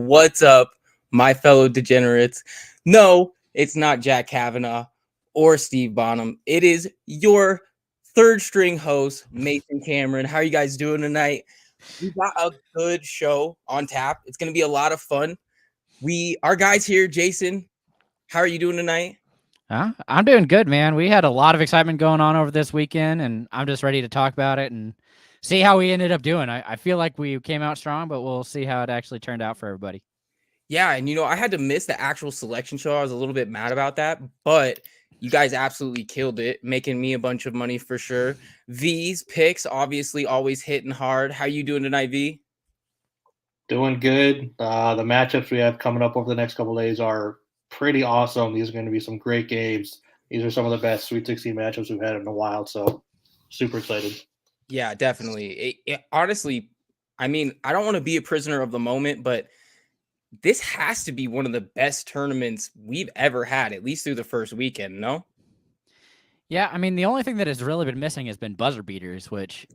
What's up, my fellow degenerates? No, it's not Jack Cavanagh or Steve Bonham. It is your third string host, Mason Cameron. How are you guys doing tonight? We got a good show on tap. It's going to be a lot of fun. Our guys here, Jason, how are you doing tonight? I'm doing good, man. We had a lot of excitement going on over this weekend, and I'm just ready to talk about it and see how we ended up doing. I feel like we came out strong, but we'll see how it actually turned out for everybody. Yeah, and I had to miss the actual selection show. I was a little bit mad about that, but you guys absolutely killed it, making me a bunch of money for sure. V's picks obviously always hitting hard. How you doing tonight, V? Doing good. The matchups we have coming up over the next couple of days are pretty awesome. These are going to be some great games. These are some of the best Sweet 16 matchups we've had in a while, so super excited. Yeah, definitely. Honestly, I mean, I don't want to be a prisoner of the moment, but this has to be one of the best tournaments we've ever had, at least through the first weekend, no? Yeah, I mean, the only thing that has really been missing has been buzzer beaters, which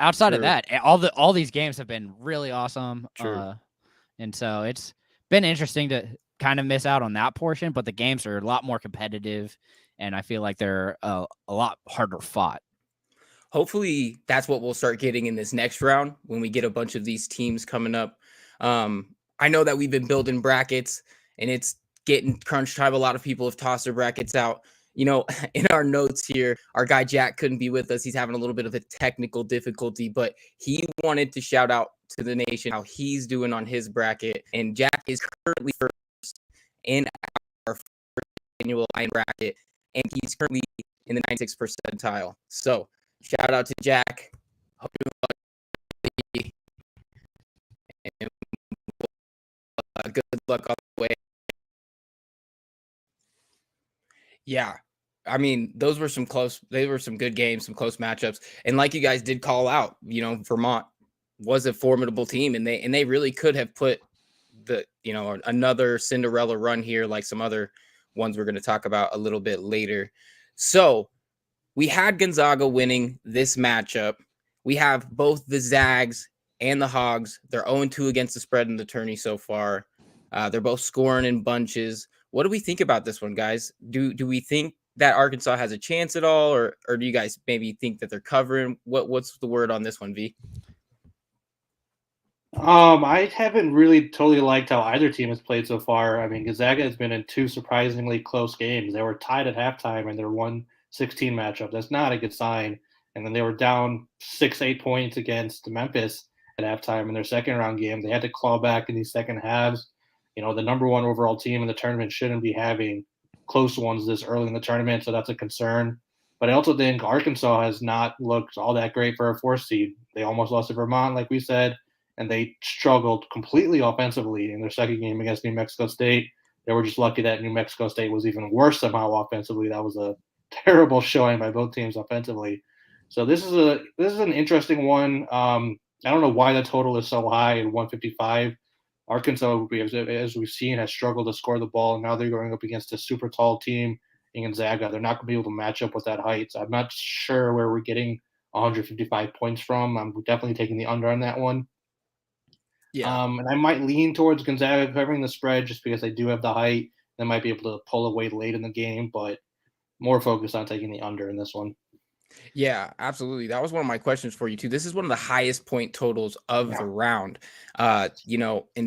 outside True. of that, all these games have been really awesome. True. And so it's been interesting to kind of miss out on that portion, but the games are a lot more competitive, and I feel like they're a lot harder fought. Hopefully that's what we'll start getting in this next round when we get a bunch of these teams coming up. I know that we've been building brackets and it's getting crunch time. A lot of people have tossed their brackets out. In our notes here, our guy Jack couldn't be with us. He's having a little bit of a technical difficulty, but he wanted to shout out to the nation how he's doing on his bracket. And Jack is currently first in our first annual line bracket, and he's currently in the 96th percentile. So shout out to Jack. Hope you're lucky. And good luck all the way. Yeah. I mean, they were some good games, some close matchups. And like you guys did call out, Vermont was a formidable team, and they really could have put another Cinderella run here, like some other ones we're going to talk about a little bit later. So we had Gonzaga winning this matchup. We have both the Zags and the Hogs. They're 0-2 against the spread in the tourney so far. They're both scoring in bunches. What do we think about this one, guys? Do we think that Arkansas has a chance at all, or do you guys maybe think that they're covering? What's the word on this one, V? I haven't really totally liked how either team has played so far. I mean, Gonzaga has been in two surprisingly close games. They were tied at halftime in their 1-16 matchup. That's not a good sign. And then they were down 6-8 points against Memphis at halftime in their second round game. They had to claw back in these second halves. The number one overall team in the tournament shouldn't be having close ones this early in the tournament, so that's a concern. But I also think Arkansas has not looked all that great for a 4th seed. They almost lost to Vermont, like we said, and they struggled completely offensively in their second game against New Mexico State. They were just lucky that New Mexico State was even worse somehow offensively. That was a terrible showing by both teams offensively. So this is an interesting one. I don't know why the total is so high at 155. Arkansas, as we've seen, has struggled to score the ball. Now they're going up against a super tall team in Gonzaga. They're not going to be able to match up with that height. So I'm not sure where we're getting 155 points from. I'm definitely taking the under on that one. Yeah. And I might lean towards Gonzaga covering the spread just because they do have the height. They might be able to pull away late in the game, but more focused on taking the under in this one. Yeah, absolutely. That was one of my questions for you too. This is one of the highest point totals of the round. And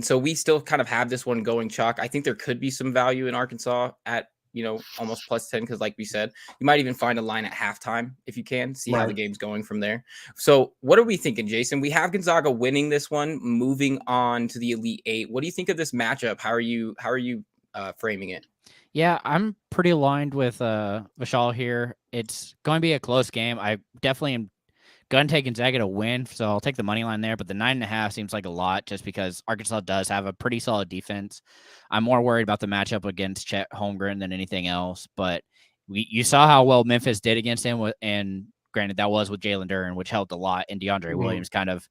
so we still kind of have this one going chalk. I think there could be some value in Arkansas at, almost plus 10, because like we said, you might even find a line at halftime if you can see how the game's going from there. So what are we thinking, Jason? We have Gonzaga winning this one, moving on to the Elite Eight. What do you think of this matchup? How are you framing it? Yeah, I'm pretty aligned with Vishaal here. It's going to be a close game. I definitely am going to take Gonzaga to win, so I'll take the money line there. But the 9.5 seems like a lot just because Arkansas does have a pretty solid defense. I'm more worried about the matchup against Chet Holmgren than anything else. But you saw how well Memphis did against him, and granted, that was with Jalen Duren, which helped a lot, and DeAndre Williams kind of.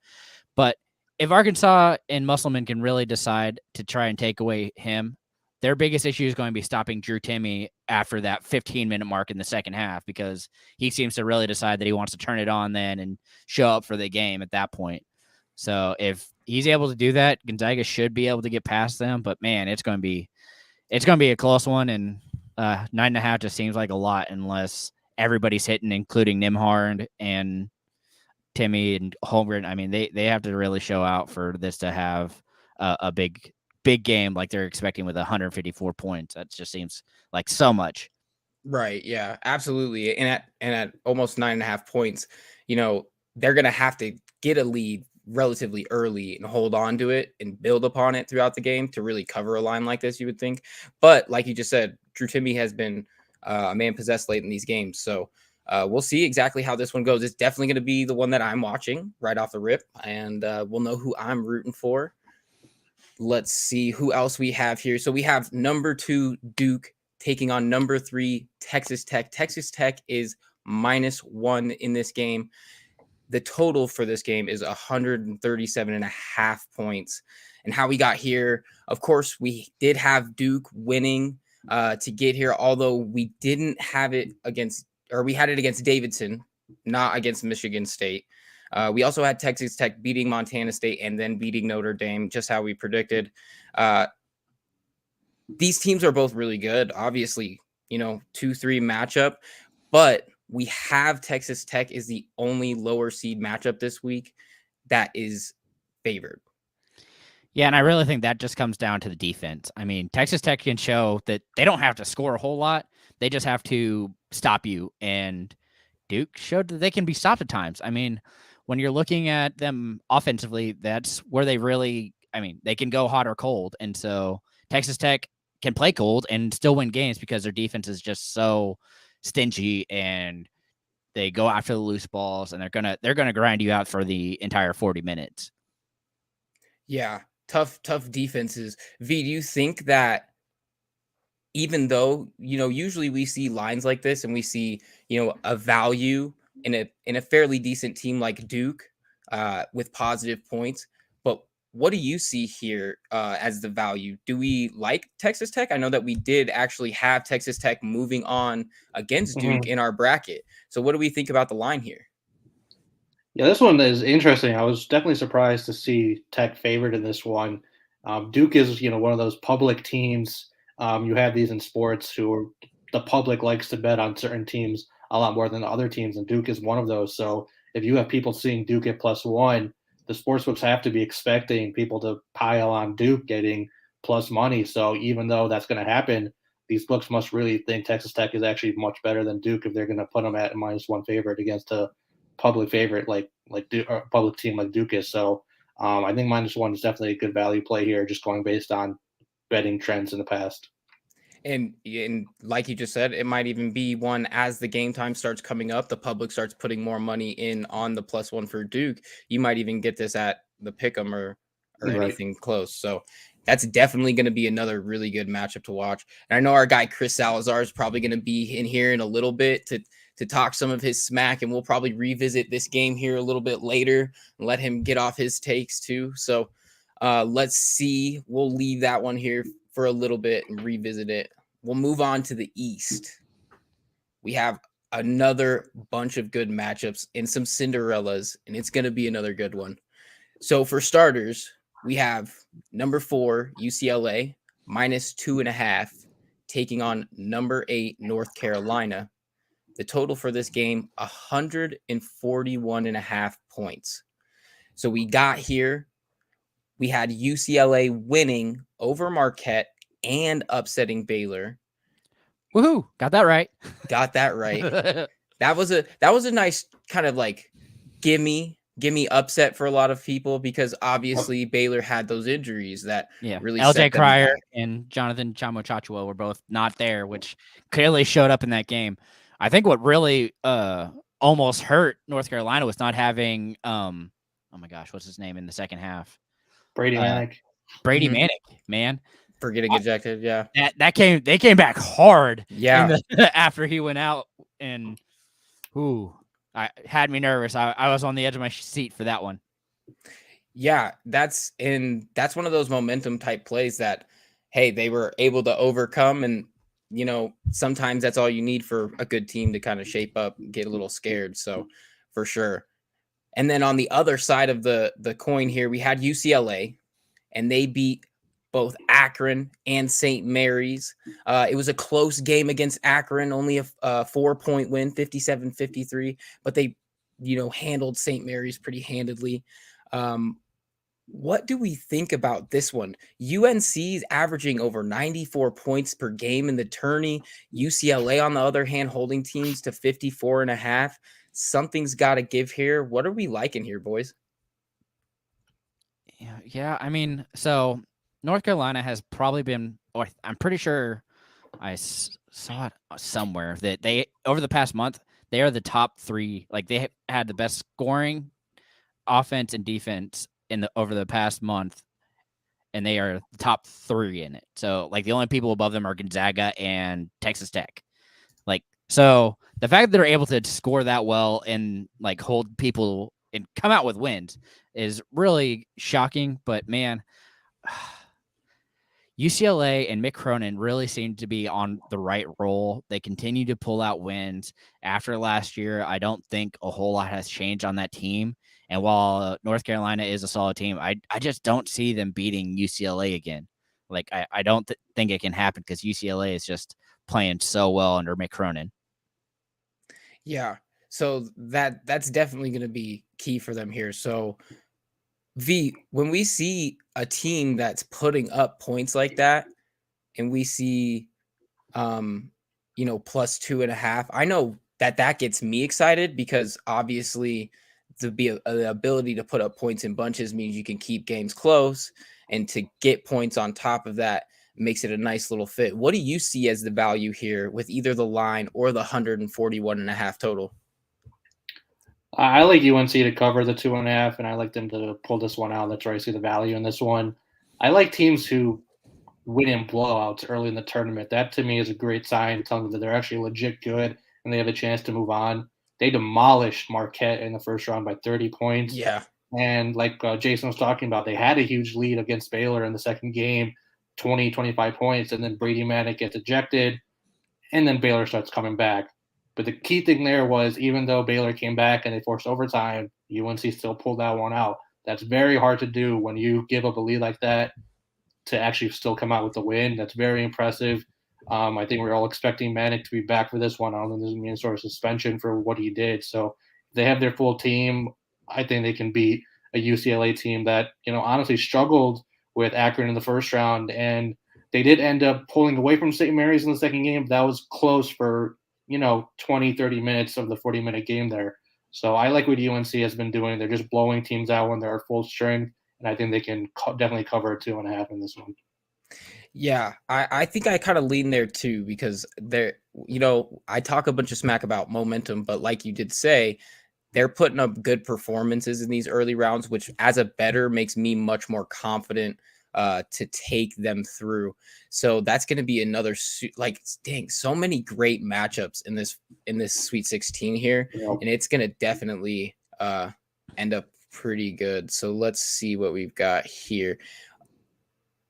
But if Arkansas and Musselman can really decide to try and take away him, their biggest issue is going to be stopping Drew Timme after that 15-minute mark in the second half, because he seems to really decide that he wants to turn it on then and show up for the game at that point. So if he's able to do that, Gonzaga should be able to get past them. But man, it's going to be a close one, and 9.5 just seems like a lot unless everybody's hitting, including Nimhard and Timmy and Holmgren. I mean, they have to really show out for this to have a big game like they're expecting with 154 points. That just seems like so much. Right. Yeah, absolutely. And at almost 9.5 points, they're going to have to get a lead relatively early and hold on to it and build upon it throughout the game to really cover a line like this, you would think. But like you just said, Drew Timme has been a man possessed late in these games. So we'll see exactly how this one goes. It's definitely going to be the one that I'm watching right off the rip, and we'll know who I'm rooting for. Let's see who else we have here. So we have number 2 Duke taking on number 3 Texas Tech. Texas Tech is -1 in this game. The total for this game is 137.5 points. And how we got here, of course, we did have Duke winning to get here, although we didn't have it against, or we had it against Davidson, not against Michigan State. We also had Texas Tech beating Montana State and then beating Notre Dame, just how we predicted. These teams are both really good, obviously, 2-3 matchup, but we have Texas Tech is the only lower seed matchup this week that is favored. Yeah, and I really think that just comes down to the defense. I mean, Texas Tech can show that they don't have to score a whole lot. They just have to stop you. And Duke showed that they can be stopped at times. I mean, when you're looking at them offensively, that's where they really, they can go hot or cold. And so Texas Tech can play cold and still win games because their defense is just so stingy, and they go after the loose balls, and they're gonna grind you out for the entire 40 minutes. Yeah, tough defenses. V, do you think that even though usually we see lines like this and we see a value in a fairly decent team like Duke with positive points, but what do you see here as the value? Do we like Texas Tech? I know that we did actually have Texas Tech moving on against Duke in our bracket. So what do we think about the line here? Yeah, this one is interesting. I was definitely surprised to see Tech favored in this one. Duke is, one of those public teams. You have these in sports the public likes to bet on certain teams a lot more than other teams, and Duke is one of those. So if you have people seeing Duke at +1, the sportsbooks have to be expecting people to pile on Duke getting plus money. So even though that's going to happen, these books must really think Texas Tech is actually much better than Duke if they're going to put them at a -1 favorite against a public favorite like Duke, or a public team like Duke is. So I think -1 is definitely a good value play here, just going based on betting trends in the past. And like you just said, it might even be one as the game time starts coming up, the public starts putting more money in on the +1 for Duke. You might even get this at the pick'em or anything close. So that's definitely going to be another really good matchup to watch. And I know our guy Chris Salazar is probably going to be in here in a little bit to talk some of his smack, and we'll probably revisit this game here a little bit later and let him get off his takes too. So let's see. We'll leave that one here for a little bit and revisit it. We'll move on to the East. We have another bunch of good matchups and some Cinderellas, and it's going to be another good one. So for starters, we have number 4, UCLA, -2.5, taking on number 8, North Carolina. The total for this game, 141.5 points. So we got here, we had UCLA winning over Marquette and upsetting Baylor. Woohoo! Got that right. That was a nice kind of like gimme upset for a lot of people, because obviously Baylor had those injuries that really LJ Cryer and Jonathan Chamo Chachua were both not there, which clearly showed up in that game. I think what really almost hurt North Carolina was not having oh my gosh, what's his name in the second half? Brady Manick. Brady Manick, man. For getting ejected, yeah. They came back hard. Yeah. After he went out, and I had me nervous. I was on the edge of my seat for that one. Yeah, that's one of those momentum type plays that, hey, they were able to overcome, and sometimes that's all you need for a good team to kind of shape up, get a little scared. So for sure. And then on the other side of the coin here, we had UCLA, and they beat both Akron and St. Mary's. It was a close game against Akron, only a 4-point win, 57-53, but they, handled St. Mary's pretty handedly. What do we think about this one? UNC's averaging over 94 points per game in the tourney. UCLA, on the other hand, holding teams to 54.5. Something's got to give here. What are we liking here, boys? Yeah. I mean, so North Carolina has probably been, or I'm pretty sure I saw it somewhere that they, over the past month, they are the top 3. Like, they had the best scoring, offense, and defense over the past month, and they are the top 3 in it. So, like, the only people above them are Gonzaga and Texas Tech. Like, so the fact that they're able to score that well and like hold people and come out with wins is really shocking. But man, UCLA and Mick Cronin really seem to be on the right roll. They continue to pull out wins. After last year, I don't think a whole lot has changed on that team. And while North Carolina is a solid team, I just don't see them beating UCLA again. Like, I don't think it can happen because UCLA is just playing so well under Mick Cronin. Yeah, so that's definitely going to be key for them here. So, when we see a team that's putting up points like that, and we see, plus 2.5, I know that gets me excited because obviously the ability to put up points in bunches means you can keep games close, and to get points on top of that makes it a nice little fit. What do you see as the value here with either the line or the 141.5 total? I like UNC to cover the 2.5, and I like them to pull this one out. That's where I see the value in this one. I like teams who win in blowouts early in the tournament. That to me is a great sign, telling them that they're actually legit good and they have a chance to move on. They demolished Marquette in the first round by 30 points. Yeah. And like Jason was talking about, they had a huge lead against Baylor in the second game, 20, 25 points, and then Brady Manick gets ejected, and then Baylor starts coming back. But the key thing there was, even though Baylor came back and they forced overtime, UNC still pulled that one out. That's very hard to do when you give up a lead like that to actually still come out with the win. That's very impressive. I think we're all expecting Manick to be back for this one. I don't think there's going to be any sort of suspension for what he did. So if they have their full team, I think they can beat a UCLA team that, honestly struggled with Akron in the first round. And they did end up pulling away from St. Mary's in the second game. But that was close for, 20, 30 minutes of the 40-minute game there. So I like what UNC has been doing. They're just blowing teams out when they're full strength. And I think they can definitely cover 2.5 in this one. Yeah, I think I kind of lean there too, because I talk a bunch of smack about momentum, but like you did say, they're putting up good performances in these early rounds, which as a bettor makes me much more confident to take them through. So that's going to be another so many great matchups in this Sweet 16 here, and it's going to definitely end up pretty good. So let's see what we've got here.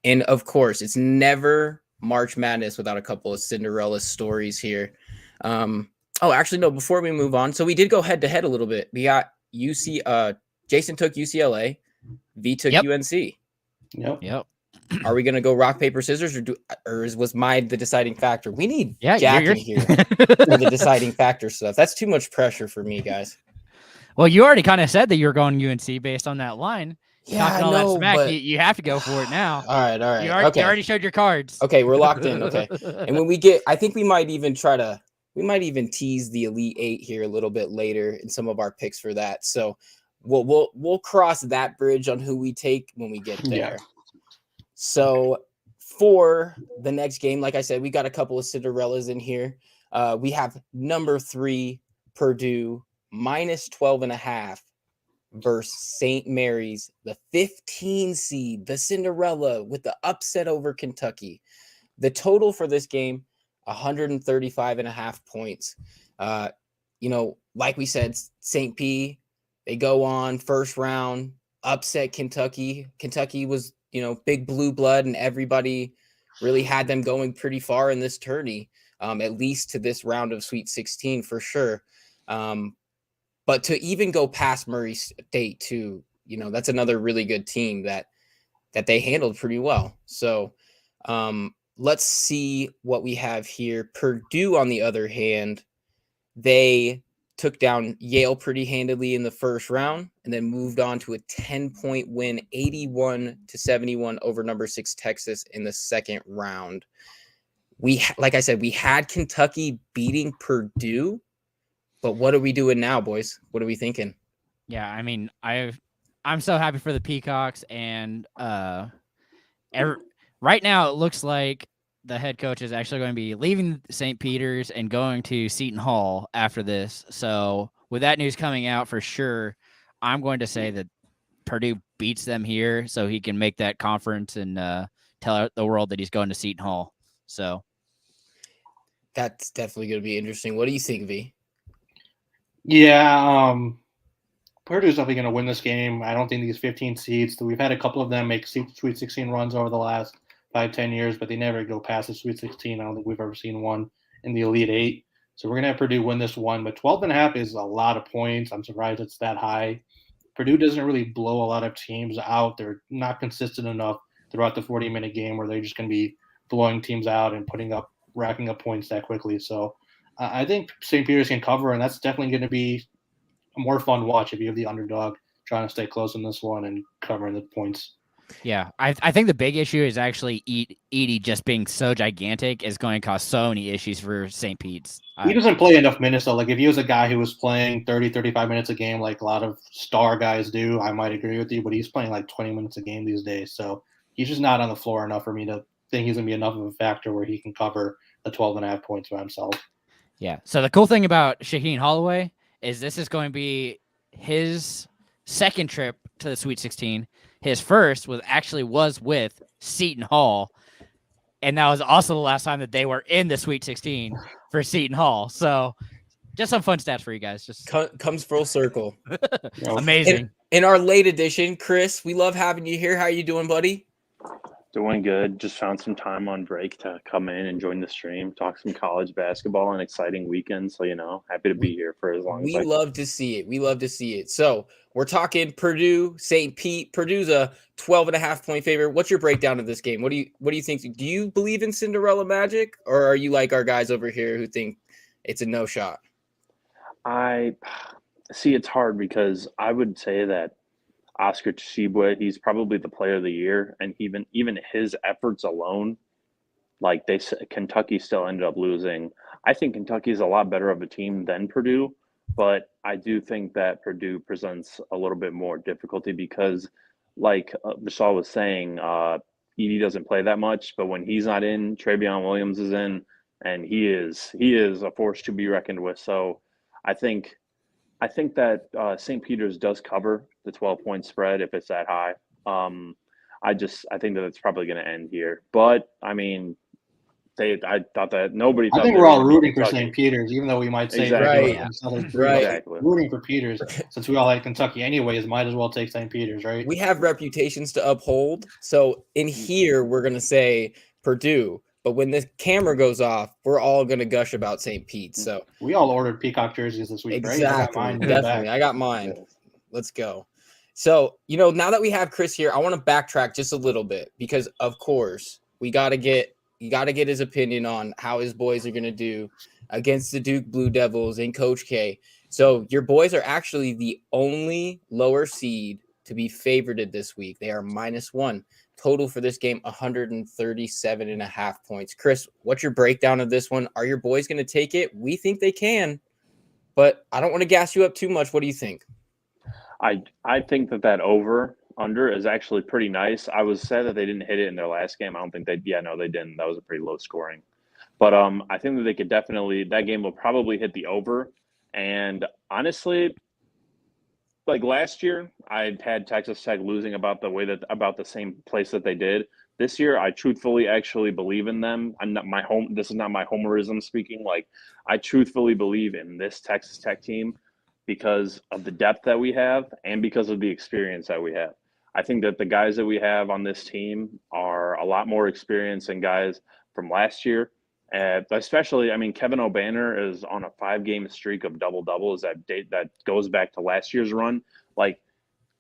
And of course, it's never March Madness without a couple of Cinderella stories here. Actually, no, before we move on. So we did go head to head a little bit. We got Jason took UCLA, V took UNC. Yep. Are we going to go rock, paper, scissors, or was mine the deciding factor? We need Jack in here for the deciding factor stuff. That's too much pressure for me, guys. Well, you already kind of said that you're going UNC based on that line. Yeah, talking all that smack, you have to go for it now. All right. You already showed your cards. Okay, we're locked in. Okay, and when we I think we might even tease the Elite Eight here a little bit later in some of our picks for that. So we'll cross that bridge on who we take when we get there. Yeah. So for the next game, like I said, we got a couple of Cinderellas in here. We have number 3 Purdue minus 12.5. versus St. Mary's, the 15 seed, the Cinderella with the upset over Kentucky. The total for this game, 135.5 points. Like we said, St. P, they go on first round, upset Kentucky. Kentucky was, big blue blood, and everybody really had them going pretty far in this tourney, at least to this round of Sweet 16 for sure. But to even go past Murray State too, that's another really good team that they handled pretty well. So let's see what we have here. Purdue, on the other hand, they took down Yale pretty handily in the first round and then moved on to a 10-point win, 81-71 over number 6 Texas in the second round. Like I said, we had Kentucky beating Purdue, but what are we doing now, boys? What are we thinking? Yeah, I mean, I'm so happy for the Peacocks, and right now it looks like the head coach is actually going to be leaving St. Peter's and going to Seton Hall after this. So with that news coming out for sure, I'm going to say that Purdue beats them here so he can make that conference and tell the world that he's going to Seton Hall. So that's definitely going to be interesting. What do you think, V? Yeah, Purdue's definitely going to win this game. I don't think these 15 seeds, we've had a couple of them make Sweet 16 runs over the last 5-10 years, but they never go past the Sweet 16. I don't think we've ever seen one in the Elite Eight. So we're going to have Purdue win this one, but 12.5 is a lot of points. I'm surprised it's that high. Purdue doesn't really blow a lot of teams out. They're not consistent enough throughout the 40-minute game where they're just going to be blowing teams out and racking up points that quickly. So I think St. Peter's can cover, and that's definitely going to be a more fun watch if you have the underdog trying to stay close in this one and covering the points. Yeah, I think the big issue is actually Edey just being so gigantic is going to cause so many issues for St. Pete's. He doesn't play enough minutes, though. Like, if he was a guy who was playing 30, 35 minutes a game like a lot of star guys do, I might agree with you, but he's playing like 20 minutes a game these days. So he's just not on the floor enough for me to think he's going to be enough of a factor where he can cover the 12.5 points by himself. Yeah, so the cool thing about Shaheen Holloway is this is going to be his second trip to the Sweet 16. His first was with Seton Hall, and that was also the last time that they were in the Sweet 16 for Seton Hall. So just some fun stats for you guys. Just comes full circle. Amazing. In our late edition, Chris, we love having you here. How are you doing, buddy? Doing good. Just found some time on break to come in and join the stream, talk some college basketball, an exciting weekend. So, happy to be here for as long as I can. We love to see it. We love to see it. So we're talking Purdue, St. Pete. Purdue's a 12.5-point favorite. What's your breakdown of this game? What do you think? Do you believe in Cinderella magic, or are you like our guys over here who think it's a no shot? I see. It's hard because I would say that Oscar Tshiebwe, he's probably the player of the year, and even his efforts alone, like Kentucky still ended up losing. I think Kentucky is a lot better of a team than Purdue, but I do think that Purdue presents a little bit more difficulty because, like Vishaal was saying, Edey doesn't play that much, but when he's not in, Travion Williams is in, and he is a force to be reckoned with. So I think that St. Peter's does cover the 12-point spread if it's that high. I think that it's probably going to end here. But, I mean, I thought that nobody thought. I think we're all rooting for St. Peter's, even though we might say exactly. Right. Exactly. Rooting for Peter's. Since we all like Kentucky anyways, might as well take St. Peter's, right? We have reputations to uphold. So in here, we're going to say Purdue. But when the camera goes off, we're all going to gush about St. Pete. So we all ordered Peacock jerseys this week, exactly. right? I got mine. Definitely. I got mine. Yeah. Let's go. So, now that we have Chris here, I want to backtrack just a little bit because, of course, you got to get his opinion on how his boys are going to do against the Duke Blue Devils and Coach K. So your boys are actually the only lower seed to be favorited this week. They are -1. Total for this game, 137.5 points. Chris, what's your breakdown of this one? Are your boys going to take it? We think they can, but I don't want to gas you up too much. What do you think? I think that over-under is actually pretty nice. I was sad that they didn't hit it in their last game. I don't think they didn't. That was a pretty low scoring. But I think that they could definitely – that game will probably hit the over. And honestly – like last year, I had Texas Tech losing about the same place that they did. This year, I truthfully actually believe in them. This is not my homerism speaking. Like, I truthfully believe in this Texas Tech team because of the depth that we have and because of the experience that we have. I think that the guys that we have on this team are a lot more experienced than guys from last year. Especially, I mean, Kevin O'Banner is on a 5-game streak of double-doubles that goes back to last year's run. Like,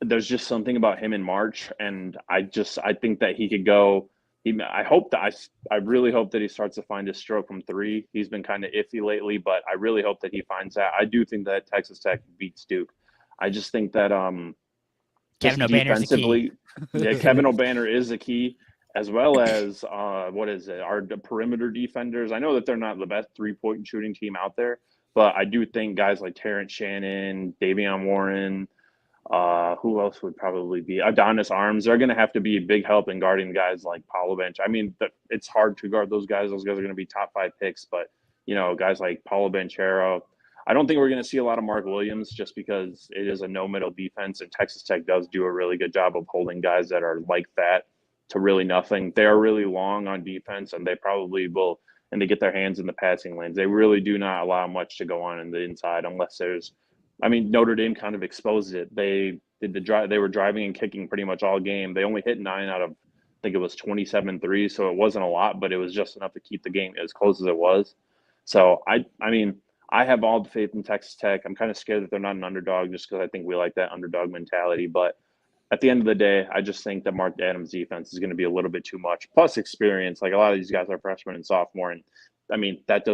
there's just something about him in March, and I think that he could go. I really hope that he starts to find his stroke from three. He's been kind of iffy lately, but I really hope that he finds that. I do think that Texas Tech beats Duke. I just think that Kevin O'Banner's the key. Yeah, Kevin O'Banner is the key, as well as our perimeter defenders. I know that they're not the best 3-point shooting team out there, but I do think guys like Terrence Shannon, Davion Warren, who else would probably be Adonis Arms? They're going to have to be a big help in guarding guys like Paulo Bench. I mean, it's hard to guard those guys. Those guys are going to be top 5 picks, but guys like Paulo Benchero. I don't think we're going to see a lot of Mark Williams just because it is a no middle defense, and Texas Tech does do a really good job of holding guys that are like that to really nothing. They are really long on defense, and they probably will, and they get their hands in the passing lanes. They really do not allow much to go on in the inside unless there's. I mean, Notre Dame kind of exposed it. They did the drive. They were driving and kicking pretty much all game. They only hit 9 out of, I think it was 27 threes, so it wasn't a lot, but it was just enough to keep the game as close as it was. So I mean, I have all the faith in Texas Tech. I'm kind of scared that they're not an underdog just because I think we like that underdog mentality. But at the end of the day, I just think that Mark Adams' defense is going to be a little bit too much. Plus experience. Like, a lot of these guys are freshmen and sophomore, and I mean that's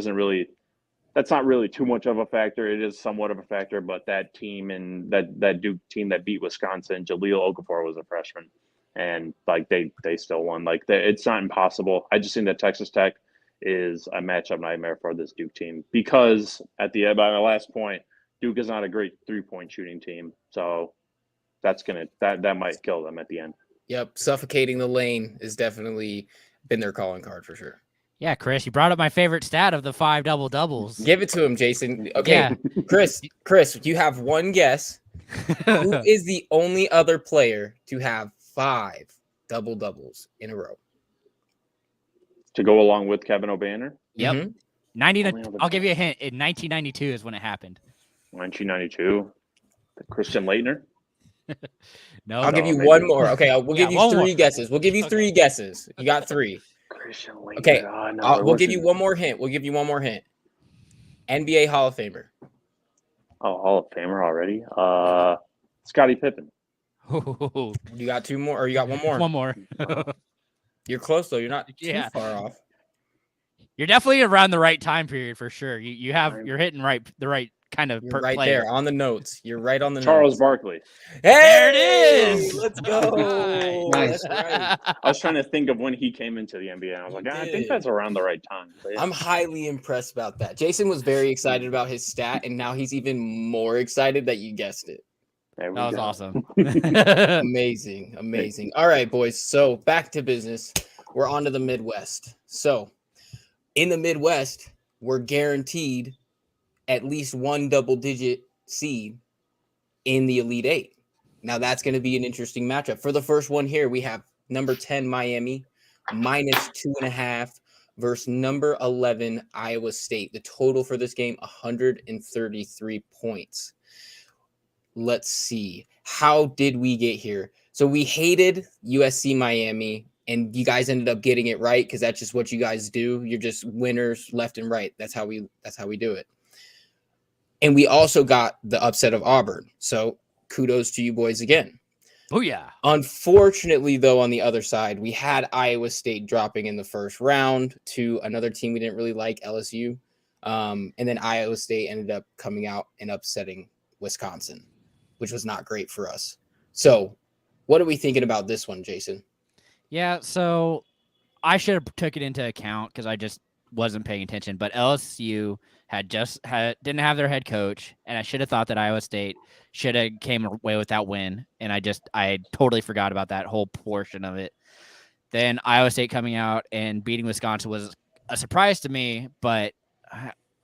not really too much of a factor. It is somewhat of a factor, but that team and that Duke team that beat Wisconsin, Jahlil Okafor was a freshman, and like they still won. Like, it's not impossible. I just think that Texas Tech is a matchup nightmare for this Duke team because by my last point, Duke is not a great 3-point shooting team, so that might kill them at the end. Yep, suffocating the lane has definitely been their calling card for sure. Yeah, Chris, you brought up my favorite stat of the 5 double-doubles. Give it to him, Jason. Okay, Yeah. Chris, you have one guess. Who is the only other player to have 5 double-doubles in a row? To go along with Kevin O'Banner? Yep. Mm-hmm. I'll give you a hint. In 1992 is when it happened. 1992. Christian Laettner? No. I'll give you one more. Okay, we'll give you 3 guesses. We'll give you 3 guesses. You got 3. Christian Laettner. Okay, no, we'll give you one more hint. NBA Hall of Famer. Oh, Hall of Famer already? Scottie Pippen. You got 2 more, or you got 1 more? One more. You're close though. You're not too far off. You're definitely around the right time period for sure. You're hitting the right kind of You're right player. there on the notes. You're right on the Charles notes. Barkley. Hey, there it is. Let's go. Nice. That's right. I was trying to think of when he came into the NBA, and I was like, I think that's around the right time. But yeah. I'm highly impressed about that. Jason was very excited about his stat, and now he's even more excited that you guessed it. That was awesome. Amazing. All right, boys. So back to business. We're on to the Midwest. So in the Midwest, we're guaranteed at least 1 double-digit seed in the Elite 8. Now that's going to be an interesting matchup. For the first one here, we have number 10 Miami -2.5 versus number 11 Iowa State. The total for this game, 133 points. Let's see. How did we get here? So we hated USC Miami, and you guys ended up getting it right because that's just what you guys do. You're just winners left and right. That's how we do it. And we also got the upset of Auburn. So kudos to you boys again. Oh yeah. Unfortunately, though, on the other side, we had Iowa State dropping in the first round to another team we didn't really like, LSU. And then Iowa State ended up coming out and upsetting Wisconsin, which was not great for us. So what are we thinking about this one, Jason? Yeah, so I should have took it into account because I just wasn't paying attention. But LSU didn't have their head coach, and I should have thought that Iowa State should have came away with that win, and I totally forgot about that whole portion of it. Then Iowa State coming out and beating Wisconsin was a surprise to me, but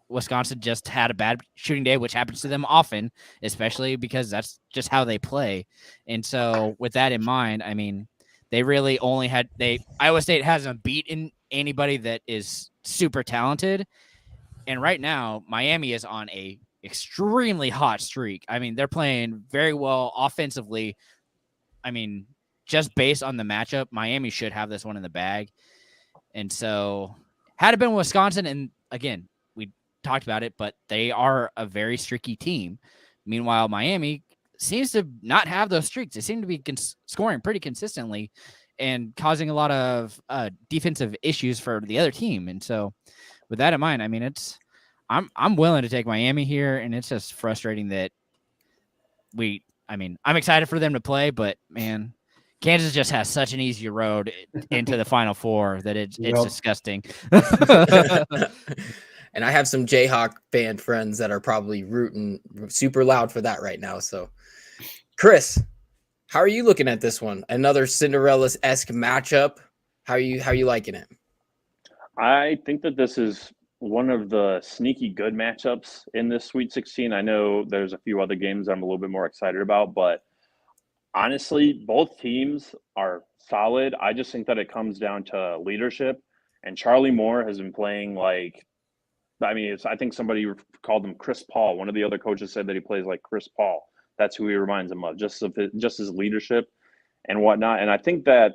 Wisconsin just had a bad shooting day, which happens to them often, especially because that's just how they play. And so with that in mind, I mean, they really only Iowa State hasn't beaten anybody that is super talented. And right now, Miami is on a extremely hot streak. I mean, they're playing very well offensively. I mean, just based on the matchup, Miami should have this one in the bag. And so Had it been Wisconsin, and again, we talked about it, but they are a very streaky team. Meanwhile, Miami seems to not have those streaks. They seem to be scoring pretty consistently and causing a lot of defensive issues for the other team. And so with that in mind, I mean, I'm willing to take Miami here, and it's just frustrating that I'm excited for them to play, but man, Kansas just has such an easy road into the Final Four that it's disgusting. And I have some Jayhawk fan friends that are probably rooting super loud for that right now. So, Chris, how are you looking at this one? Another Cinderella-esque matchup. How are you liking it? I think that this is one of the sneaky good matchups in this Sweet 16. I know there's a few other games I'm a little bit more excited about, but honestly, both teams are solid. I just think that it comes down to leadership. And Charlie Moore has been playing like, I think somebody called him Chris Paul. One of the other coaches said that he plays like Chris Paul. That's who he reminds him of, just his leadership and whatnot. And I think that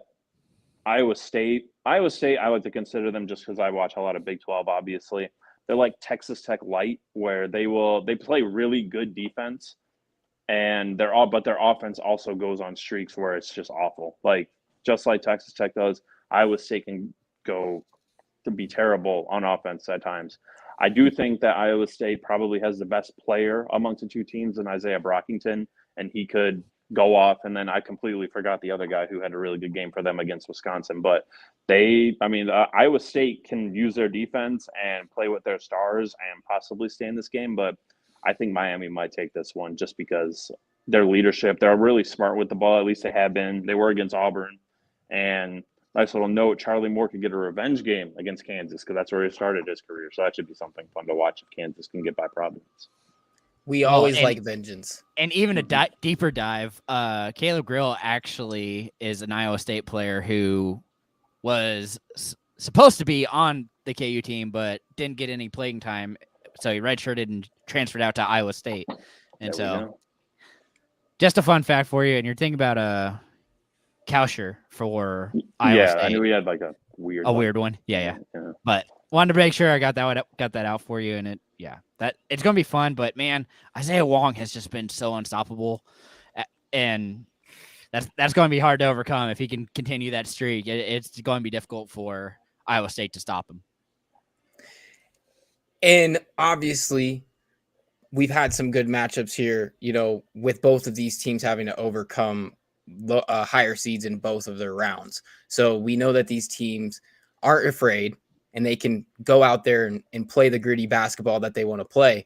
Iowa State, I like to consider them, just because I watch a lot of Big 12, obviously. They're like Texas Tech light, where they play really good defense, and but their offense also goes on streaks where it's just awful. Like, just like Texas Tech does, Iowa State can go to be terrible on offense at times. I do think that Iowa State probably has the best player amongst the two teams in Isaiah Brockington, and he could go off. And then I completely forgot the other guy who had a really good game for them against Wisconsin. But Iowa State can use their defense and play with their stars and possibly stay in this game. But I think Miami might take this one just because their leadership, they're really smart with the ball. At least they have been. They were against Auburn. And nice little note, Charlie Moore could get a revenge game against Kansas, because that's where he started his career. So that should be something fun to watch if Kansas can get by Providence. We always like vengeance. And even a deeper dive, Caleb Grill actually is an Iowa State player who was supposed to be on the KU team, but didn't get any playing time. So he redshirted and transferred out to Iowa State. And so just a fun fact for you. And you're thinking about Kauscher for Iowa State. I knew he had like a weird one. Yeah. But wanted to make sure I got that out for you. And it's going to be fun. But man, Isaiah Wong has just been so unstoppable, and that's going to be hard to overcome if he can continue that streak. It's going to be difficult for Iowa State to stop him. And obviously, we've had some good matchups here, with both of these teams having to overcome higher seeds in both of their rounds. So we know that these teams aren't afraid, and they can go out there and play the gritty basketball that they want to play.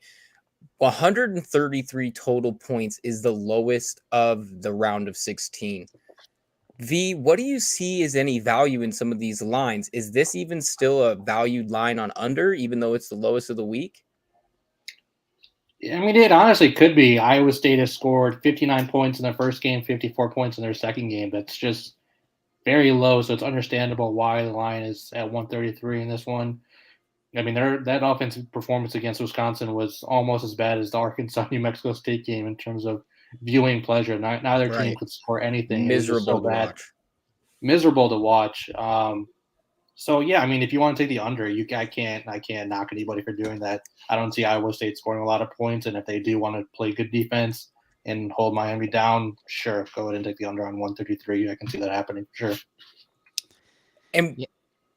133 total points is the lowest of the round of 16. V, what do you see as any value in some of these lines? Is this even still a valued line on under, even though it's the lowest of the week? I mean, it honestly could be. Iowa State has scored 59 points in their first game, 54 points in their second game. That's just very low, so it's understandable why the line is at 133 in this one. I mean, that offensive performance against Wisconsin was almost as bad as the Arkansas-New Mexico State game in terms of viewing pleasure. Neither team could score anything. Miserable to watch. Miserable to watch. So yeah, I mean, if you want to take the under, I can't knock anybody for doing that. I don't see Iowa State scoring a lot of points, and if they do want to play good defense and hold Miami down, sure, go ahead and take the under on 133. I can see that happening for sure. And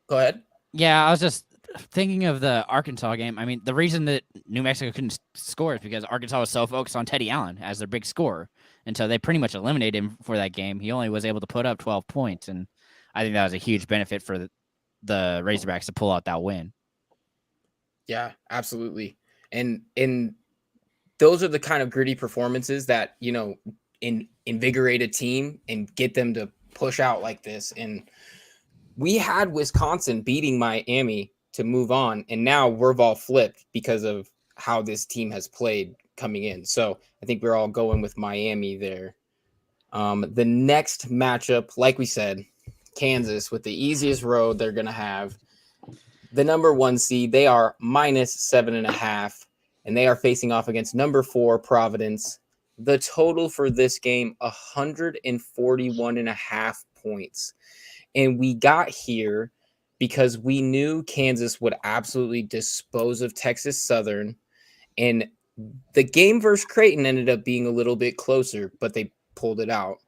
go ahead. Yeah, I was just thinking of the Arkansas game. I mean, the reason that New Mexico couldn't score is because Arkansas was so focused on Teddy Allen as their big scorer. And so they pretty much eliminated him for that game. He only was able to put up 12 points. And I think that was a huge benefit for the Razorbacks to pull out that win. Yeah, absolutely. And those are the kind of gritty performances that, invigorate a team and get them to push out like this. And we had Wisconsin beating Miami to move on, and now we're all flipped because of how this team has played coming in. So I think we're all going with Miami there. The next matchup, like we said, Kansas with the easiest road they're going to have. The number 1 seed, they are -7.5, and they are facing off against number 4 Providence. The total for this game, 141.5 points. And we got here because we knew Kansas would absolutely dispose of Texas Southern. And the game versus Creighton ended up being a little bit closer, but they pulled it out.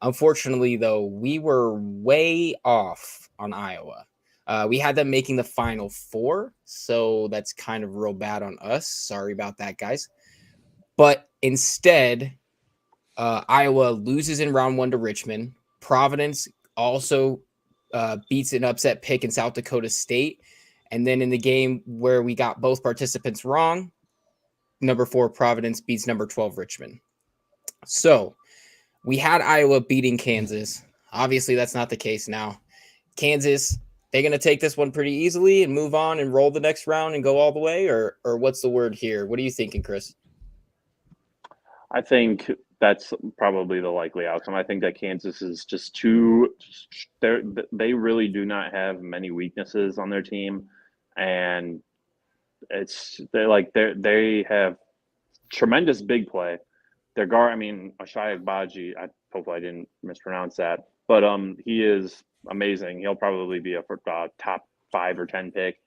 Unfortunately, though, we were way off on Iowa. We had them making the Final Four, so that's kind of real bad on us. Sorry about that, guys. But instead, Iowa loses in round 1 to Richmond. Providence also beats an upset pick in South Dakota State. And then in the game where we got both participants wrong, number 4 Providence beats number 12 Richmond. So we had Iowa beating Kansas. Obviously, that's not the case now. Kansas, they're going to take this one pretty easily and move on and roll the next round and go all the way, or what's the word here? What are you thinking, Chris? I think that's probably the likely outcome. I think that Kansas is just they really do not have many weaknesses on their team, and they have tremendous big play. Their guard, I mean, Ashaya Baji, hopefully I didn't mispronounce that, but he is amazing. He'll probably be a top 5 or 10 pick.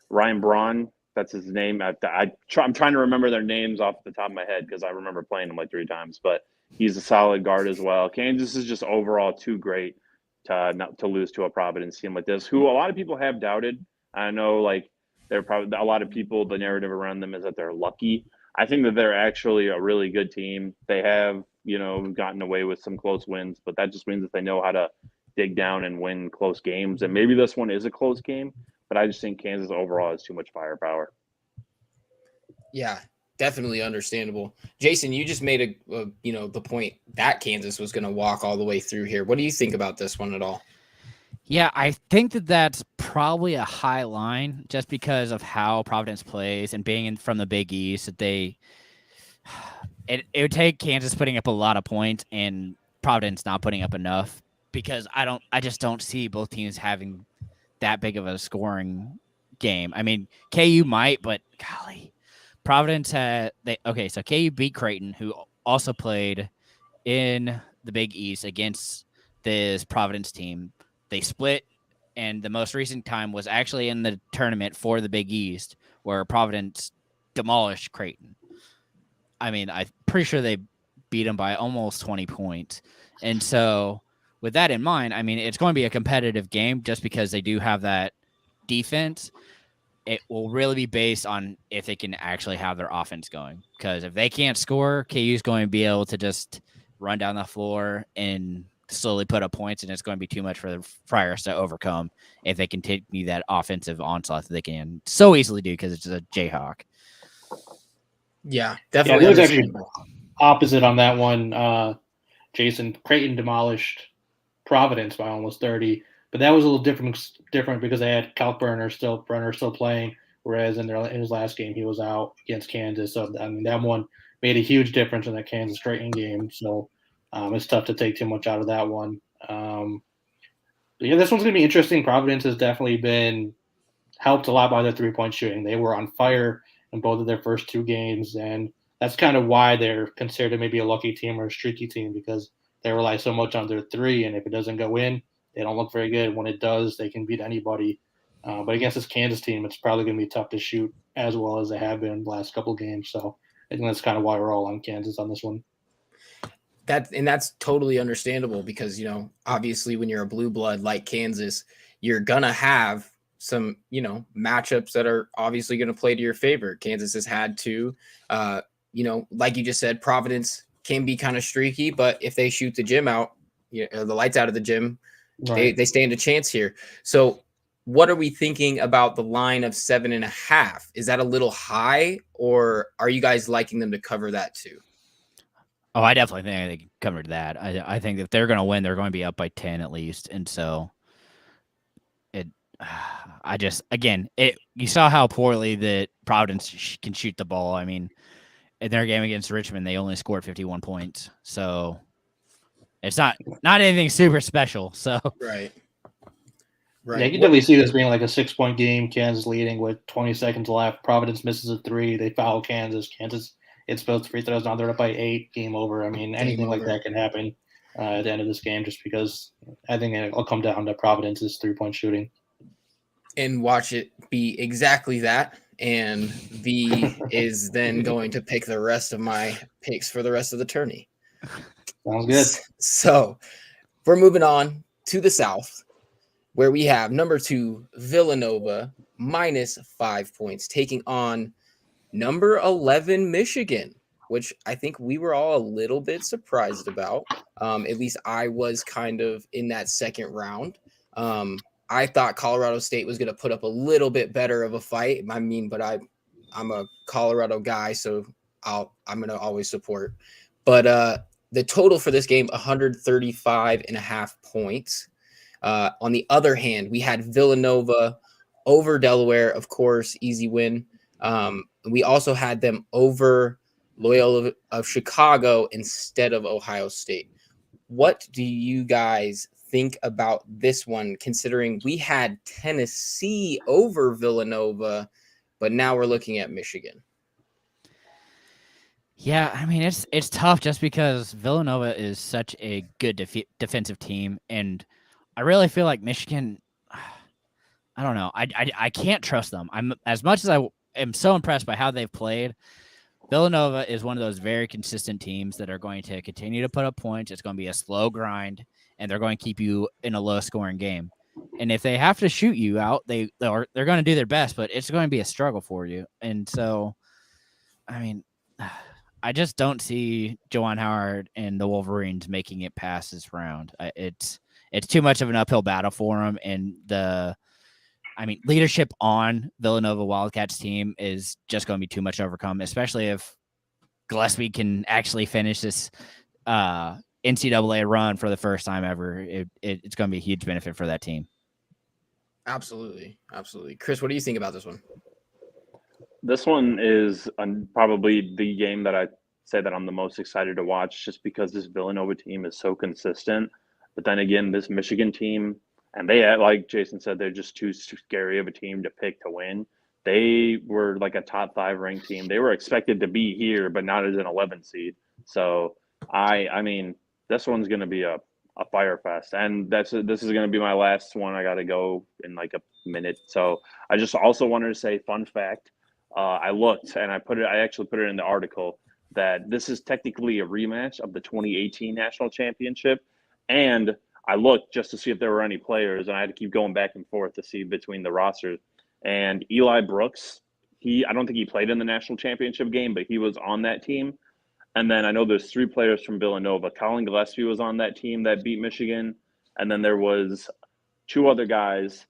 Ryan Braun, that's his name. I'm trying to remember their names off the top of my head because I remember playing them like 3 times, but he's a solid guard as well. Kansas is just overall too great to lose to a Providence team like this, who a lot of people have doubted. I know, like, they're probably a lot of people, the narrative around them is that they're lucky. I think that they're actually a really good team. They have, gotten away with some close wins, but that just means that they know how to dig down and win close games. And maybe this one is a close game, but I just think Kansas overall has too much firepower. Yeah, definitely understandable. Jason, you just made the point that Kansas was going to walk all the way through here. What do you think about this one at all? Yeah, I think that's probably a high line just because of how Providence plays and being from the Big East. That it would take Kansas putting up a lot of points and Providence not putting up enough, because I just don't see both teams having that big of a scoring game. I mean, KU might, but golly, Providence so KU beat Creighton, who also played in the Big East against this Providence team. They split, and the most recent time was actually in the tournament for the Big East, where Providence demolished Creighton. I mean, I'm pretty sure they beat them by almost 20 points. And so with that in mind, I mean, it's going to be a competitive game just because they do have that defense. It will really be based on if they can actually have their offense going. Because if they can't score, KU is going to be able to just run down the floor and slowly put up points, and it's going to be too much for the Friars to overcome if they continue that offensive onslaught that they can so easily do because it's a Jayhawk. Yeah, definitely. Yeah, it was actually opposite on that one. Jason, Creighton demolished Providence by almost 30, but that was a little different because they had Brunner still playing, whereas in his last game he was out against Kansas. So I mean, that one made a huge difference in that Kansas Creighton game. So it's tough to take too much out of that one. Yeah, this one's going to be interesting. Providence has definitely been helped a lot by their 3-point shooting. They were on fire in both of their first 2 games, and that's kind of why they're considered maybe a lucky team or a streaky team, because they rely so much on their 3, and if it doesn't go in, they don't look very good. When it does, they can beat anybody. But against this Kansas team, it's probably going to be tough to shoot as well as they have been in the last couple of games. So I think that's kind of why we're all on Kansas on this one. That's totally understandable because, obviously when you're a blue blood like Kansas, you're going to have some, matchups that are obviously going to play to your favor. Kansas has had to, like you just said, Providence can be kind of streaky, but if they shoot the gym out, the lights out of the gym, right, they stand a chance here. So what are we thinking about the line of 7.5? Is that a little high, or are you guys liking them to cover that too? Oh, I definitely think they can cover that. I think if they're going to win, they're going to be up by 10 at least. And so you saw how poorly that Providence can shoot the ball. I mean, in their game against Richmond, they only scored 51 points. So it's not anything super special. So right. Yeah, you can definitely see this being like a 6-point game. Kansas leading with 20 seconds left. Providence misses a 3. They foul Kansas. It's both free throws. Now they're up by 8. Game over. I mean, anything like that can happen at the end of this game, just because I think it'll come down to Providence's 3-point shooting. and watch it be exactly that. And V is then going to pick the rest of my picks for the rest of the tourney. Sounds good. So we're moving on to the South, where we have number 2, Villanova, -5 points, taking on number 11, Michigan, which I think we were all a little bit surprised about. At least I was kind of in that second round. I thought Colorado State was going to put up a little bit better of a fight. I mean, but I'm a Colorado guy, so I'm going to always support. But the total for this game, 135.5 points. On the other hand, we had Villanova over Delaware, of course, easy win. We also had them over Loyola of Chicago instead of Ohio State. What do you guys think about this one, considering we had Tennessee over Villanova, but now we're looking at Michigan? Yeah, I mean, it's tough just because Villanova is such a good defensive team, and I really feel like Michigan, I don't know. I can't trust them. I'm as much as I am so impressed by how they've played. Villanova is one of those very consistent teams that are going to continue to put up points. It's going to be a slow grind, and they're going to keep you in a low-scoring game. And if they have to shoot you out, they're going to do their best, but it's going to be a struggle for you. And so, I mean, I just don't see Juwan Howard and the Wolverines making it past this round. It's too much of an uphill battle for them, and leadership on Villanova Wildcats team is just going to be too much to overcome, especially if Gillespie can actually finish this NCAA run for the first time ever. It's going to be a huge benefit for that team. Absolutely. Chris, what do you think about this one? This one is probably the game that I say that I'm the most excited to watch, just because this Villanova team is so consistent. But then again, this Michigan team, and they, like Jason said, they're just too scary of a team to pick to win. They were like a top 5 ranked team. They were expected to be here, but not as an 11 seed. So I mean, this one's going to be a fire fest, and this is going to be my last one. I got to go in like a minute. So I just also wanted to say, fun fact. I looked, and I actually put it in the article, that this is technically a rematch of the 2018 national championship. And I looked just to see if there were any players, and I had to keep going back and forth to see between the rosters. And Eli Brooks, I don't think he played in the national championship game, but he was on that team. And then I know there's 3 players from Villanova. Colin Gillespie was on that team that beat Michigan. And then there was 2 other guys.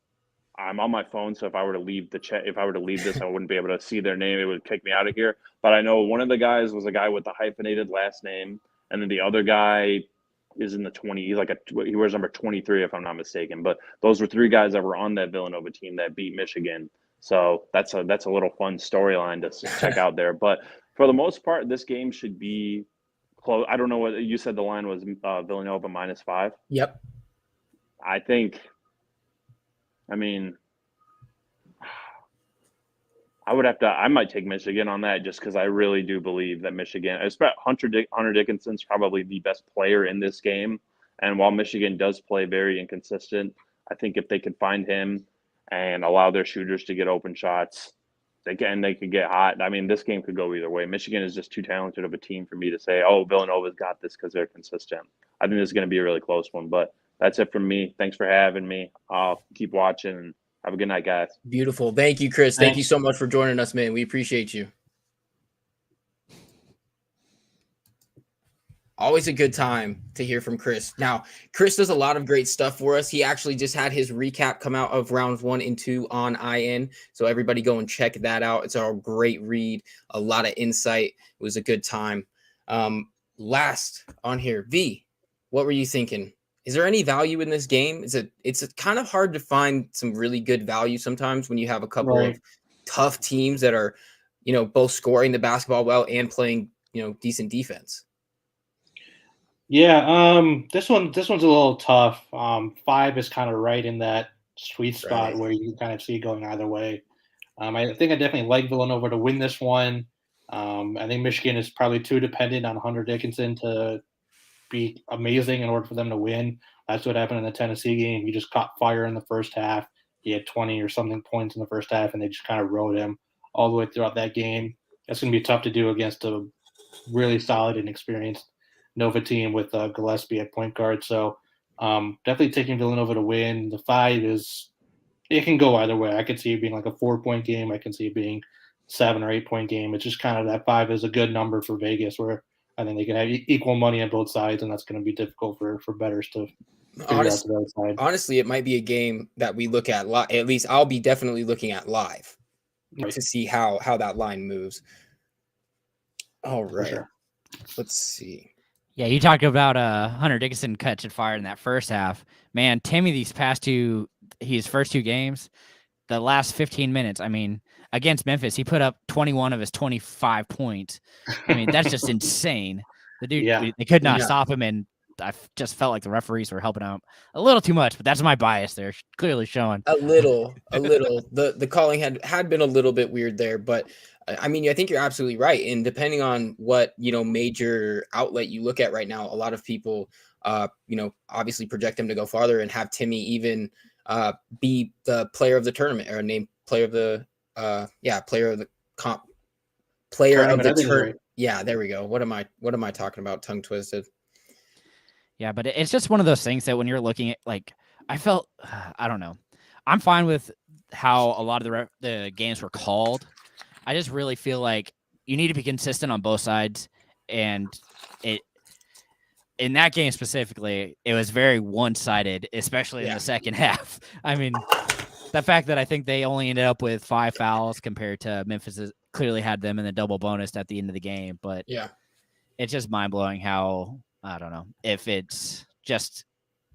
I'm on my phone, so if I were to leave this, I wouldn't be able to see their name. It would kick me out of here. But I know one of the guys was a guy with a hyphenated last name, and then the other guy is in the 20. He wears number 23, if I'm not mistaken. But those were 3 guys that were on that Villanova team that beat Michigan. So that's a little fun storyline to check out there. But for the most part, this game should be close. I don't know what you said. The line was Villanova -5. Yep. I mean, I might take Michigan on that, just because I really do believe that Michigan, especially Hunter Dickinson's probably the best player in this game. And while Michigan does play very inconsistent, I think if they could find him and allow their shooters to get open shots, they could get hot. I mean, this game could go either way. Michigan is just too talented of a team for me to say, oh, Villanova's got this, because they're consistent. I think this is going to be a really close one, but that's it from me. Thanks for having me. I'll keep watching, and have a good night, guys. Beautiful. Thank you, Chris. Thank you so much for joining us, man. We appreciate you. Always a good time to hear from Chris. Now, Chris does a lot of great stuff for us. He actually just had his recap come out of rounds 1 and 2 on IN. So everybody go and check that out. It's a great read, a lot of insight. It was a good time. Last on here, V, what were you thinking? Is there any value in this game? It's kind of hard to find some really good value sometimes when you have a couple of tough teams that are, both scoring the basketball well and playing, decent defense. Yeah, this one's a little tough. 5 is kind of right in that sweet spot where you kind of see it going either way. I think I definitely like Villanova to win this one. I think Michigan is probably too dependent on Hunter Dickinson to be amazing in order for them to win. That's what happened in the Tennessee game. He just caught fire in the first half. He had 20 or something points in the first half, and they just kind of rode him all the way throughout that game. That's going to be tough to do against a really solid and experienced Nova team with Gillespie at point guard. So definitely taking Villanova to win. The 5 is – it can go either way. I could see it being like a 4-point game. I can see it being 7 or 8-point game. It's just kind of that 5 is a good number for Vegas, where I think they can have equal money on both sides, and that's going to be difficult for bettors to figure out the other side. Honestly, it might be a game that we look at live. At least I'll be definitely looking at live to see how that line moves. All right. Sure. Let's see. Yeah, you talked about Hunter Dickinson catching fire in that first half. Man, Timmy, his first 2 games, the last 15 minutes, I mean, against Memphis, he put up 21 of his 25 points. I mean, that's just insane. The dude, they could not stop him, and I just felt like the referees were helping out a little too much, but that's my bias there, clearly showing. A little. The calling had been a little bit weird there, but I mean, I think you're absolutely right. And depending on what, major outlet you look at right now, a lot of people, obviously project him to go farther and have Timmy even be the player of the tournament, or named player of the tournament. Yeah, there we go. What am I talking about? Tongue twisted. Yeah, but it's just one of those things that when you're looking at, like, I felt, I don't know. I'm fine with how a lot of the games were called. I just really feel like you need to be consistent on both sides. And in that game specifically, it was very one-sided, especially in the second half. I mean, the fact that I think they only ended up with 5 fouls compared to Memphis clearly had them in the double bonus at the end of the game. But it's just mind-blowing how, I don't know, if it's just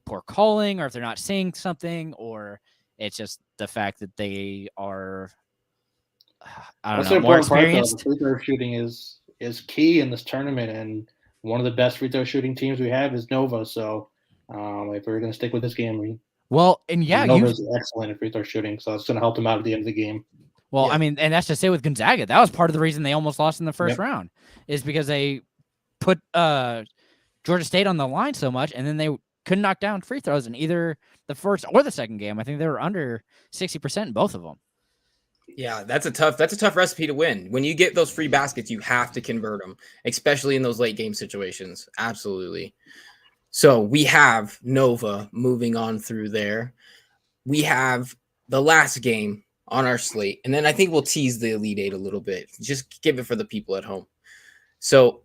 poor calling or if they're not seeing something, or it's just the fact that they are, I don't know, more experienced. The free throw shooting is key in this tournament, and one of the best free throw shooting teams we have is Nova. So if we're going to stick with this game, Nova's excellent at free throw shooting, so it's going to help them out at the end of the game. Well, I mean, and that's to say with Gonzaga, that was part of the reason they almost lost in the first round, is because they put Georgia State on the line so much, and then they couldn't knock down free throws in either the first or the second game. I think they were under 60% in both of them. Yeah, that's a tough recipe to win. When you get those free baskets, you have to convert them, especially in those late game situations. Absolutely. So we have Nova moving on through there. We have the last game on our slate, and then I think we'll tease the Elite Eight a little bit. Just give it for the people at home. So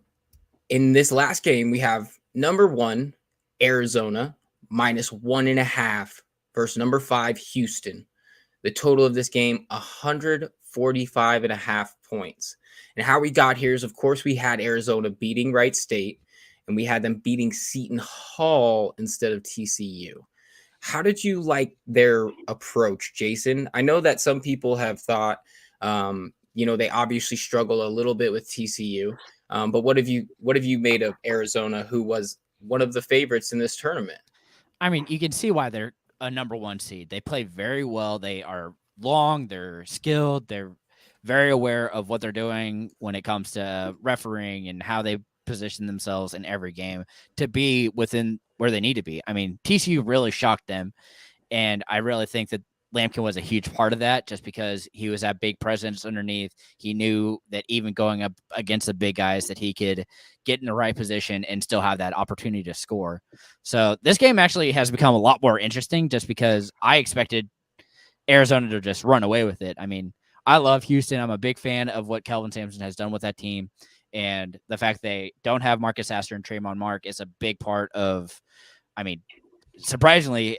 in this last game, we have number 1, Arizona, -1.5 versus number 5, Houston. The total of this game, 145.5 points. And how we got here is, of course, we had Arizona beating Wright State, and we had them beating Seton Hall instead of TCU. How did you like their approach, Jason? I know that some people have thought, they obviously struggle a little bit with TCU. But what have you made of Arizona, who was one of the favorites in this tournament? I mean, you can see why they're a number 1 seed. They play very well. They are long. They're skilled. They're very aware of what they're doing when it comes to refereeing and how they position themselves in every game to be within where they need to be. I mean, TCU really shocked them, and I really think that Lampkin was a huge part of that, just because he was that big presence underneath. He knew that even going up against the big guys, that he could get in the right position and still have that opportunity to score. So this game actually has become a lot more interesting, just because I expected Arizona to just run away with it. I mean, I love Houston. I'm a big fan of what Kelvin Sampson has done with that team. And the fact they don't have Marcus Astor and Traymon Mark is a big part of, I mean, surprisingly,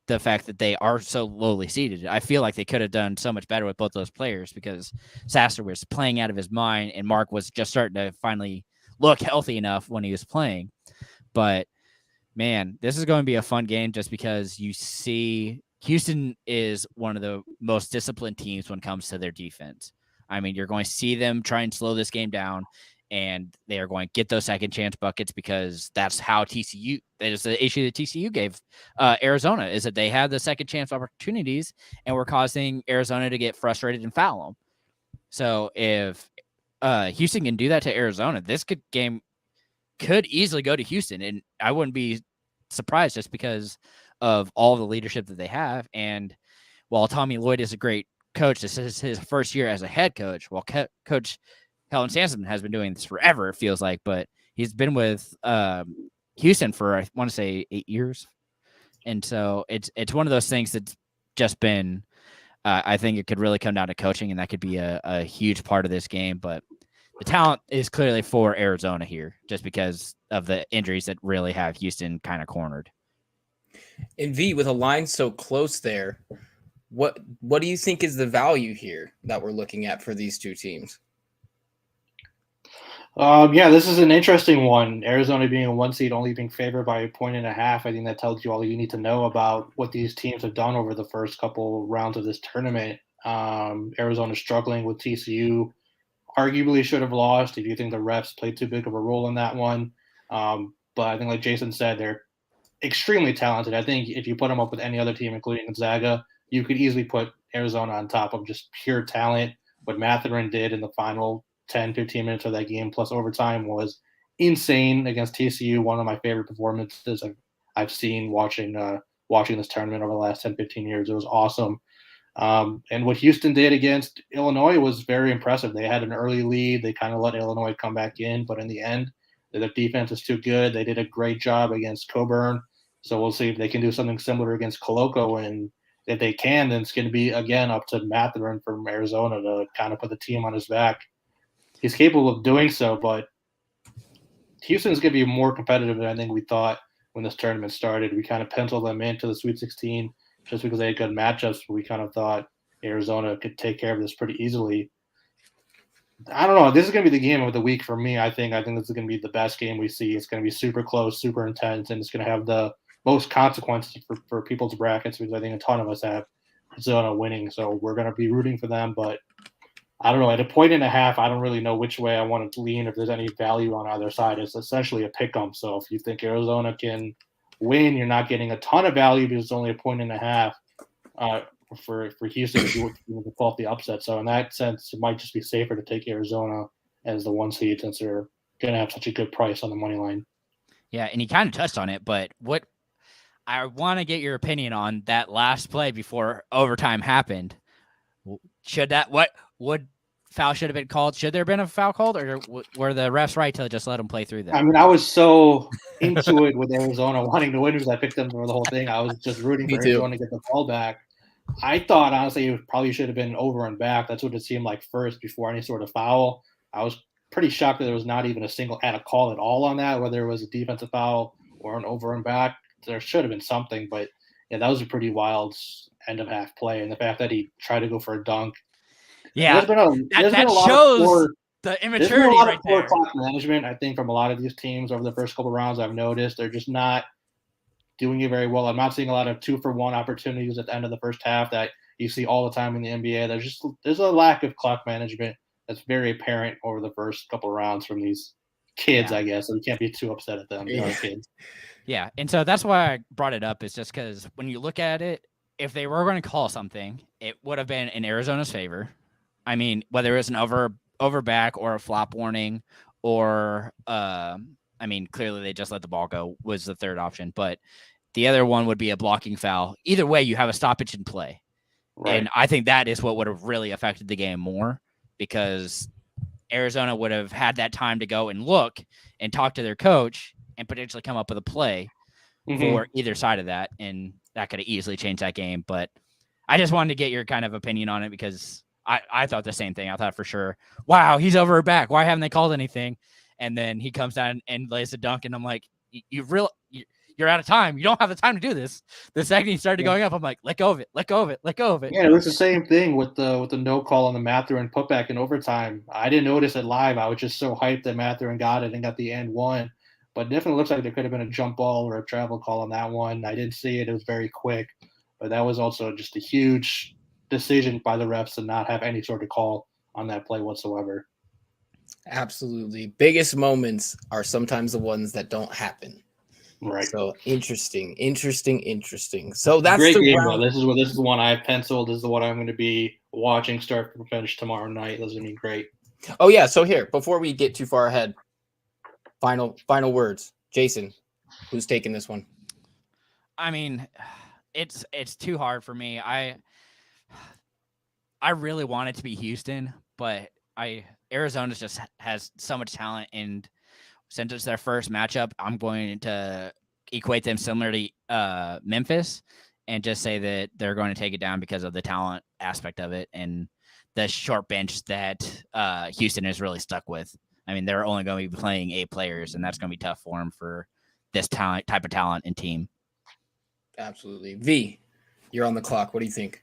the fact that they are so lowly seated. I feel like they could have done so much better with both those players, because Sasser was playing out of his mind and Mark was just starting to finally look healthy enough when he was playing. But man, this is going to be a fun game, just because you see Houston is one of the most disciplined teams when it comes to their defense. I mean, you're going to see them try and slow this game down, and they are going to get those second chance buckets, because that's how TCU, that is the issue that TCU gave Arizona, is that they had the second chance opportunities and were causing Arizona to get frustrated and foul them. So if Houston can do that to Arizona, this game could easily go to Houston, and I wouldn't be surprised, just because of all the leadership that they have. And while Tommy Lloyd is a great coach, this is his first year as a head coach. While Coach Helen Sampson has been doing this forever, it feels like, but he's been with Houston for, I want to say, 8 years. And so it's one of those things that's just been, I think it could really come down to coaching, and that could be a huge part of this game. But the talent is clearly for Arizona here, just because of the injuries that really have Houston kind of cornered. And V, with a line so close there, what do you think is the value here that we're looking at for these two teams? Yeah, this is an interesting one. Arizona being a 1 seed, only being favored by 1.5. I think that tells you all you need to know about what these teams have done over the first couple rounds of this tournament. Arizona struggling with TCU, arguably should have lost if you think the refs played too big of a role in that one. But I think, like Jason said, they're extremely talented. I think if you put them up with any other team, including Gonzaga, you could easily put Arizona on top of just pure talent. What Mathurin did in the final 10, 15 minutes of that game plus overtime was insane against TCU. One of my favorite performances I've seen watching this tournament over the last 10, 15 years. It was awesome. And what Houston did against Illinois was very impressive. They had an early lead. They kind of let Illinois come back in, but in the end, their defense is too good. They did a great job against Coburn. So we'll see if they can do something similar against Coloco. And if they can, then it's going to be, again, up to Mathurin from Arizona to kind of put the team on his back. He's capable of doing so, but Houston's going to be more competitive than I think we thought when this tournament started. We kind of penciled them into the Sweet 16 just because they had good matchups. We kind of thought Arizona could take care of this pretty easily. I don't know. This is going to be the game of the week for me. I think this is going to be the best game we see. It's going to be super close, super intense, and it's going to have the most consequences for people's brackets because I think a ton of us have Arizona winning. So we're going to be rooting for them. But I don't know. At 1.5, I don't really know which way I want to lean, if there's any value on either side. It's essentially a pick-em. So if you think Arizona can win, you're not getting a ton of value because it's only 1.5 for Houston if you would pull off the upset. So in that sense, it might just be safer to take Arizona as the 1 seed since they're going to have such a good price on the money line. Yeah, and he kind of touched on it, but what I want to get your opinion on that last play before overtime happened. What foul should have been called? Should there have been a foul called, or were the refs right to just let them play through that? I mean, I was so into it with Arizona wanting to win because I picked them for the whole thing. I was just rooting for Arizona to get the ball back. I thought, honestly, it probably should have been over and back. That's what it seemed like first before any sort of foul. I was pretty shocked that there was not even a call at all on that, whether it was a defensive foul or an over and back. There should have been something, but yeah, that was a pretty wild end of half play. And the fact that he tried to go for a dunk. Yeah, that shows the immaturity right there. There's been a lot of poor clock management, I think, from a lot of these teams over the first couple of rounds. I've noticed they're just not doing it very well. I'm not seeing a lot of 2-for-1 opportunities at the end of the first half that you see all the time in the NBA. There's a lack of clock management that's very apparent over the first couple of rounds from these kids, I guess. So you can't be too upset at them. They're kids. Yeah, and so that's why I brought it up, is just because when you look at it, if they were going to call something, it would have been in Arizona's favor. I mean, whether it's an over back or a flop warning or clearly they just let the ball go was the third option, but the other one would be a blocking foul. Either way, you have a stoppage in play. Right. And I think that is what would have really affected the game more, because Arizona would have had that time to go and look and talk to their coach and potentially come up with a play for either side of that. And that could have easily changed that game. But I just wanted to get your kind of opinion on it, because I thought the same thing. I thought for sure, wow, he's over her back. Why haven't they called anything? And then he comes down and lays a dunk, and I'm like, you're out of time. You don't have the time to do this. The second he started going up, I'm like, let go of it. Yeah, it was the same thing with the no call on the Mathurin putback in overtime. I didn't notice it live. I was just so hyped that Mathurin got it and got the end one. But it definitely looks like there could have been a jump ball or a travel call on that one. I didn't see it. It was very quick. But that was also just a huge decision by the refs to not have any sort of call on that play whatsoever. Absolutely. Biggest moments are sometimes the ones that don't happen. Right. So interesting. So that's great the game, round. This is the one I've penciled. This is the one I'm going to be watching start to finish tomorrow night. This is going to be great. Oh yeah. So here, before we get too far ahead, final words. Jason, who's taking this one? I mean, it's too hard for me. I really want it to be Houston, but Arizona just has so much talent, and since it's their first matchup, I'm going to equate them similar to Memphis and just say that they're going to take it down because of the talent aspect of it and the short bench that Houston is really stuck with. I mean, they're only going to be playing 8 players, and that's going to be tough for them for this type of talent and team. Absolutely. V, you're on the clock. What do you think?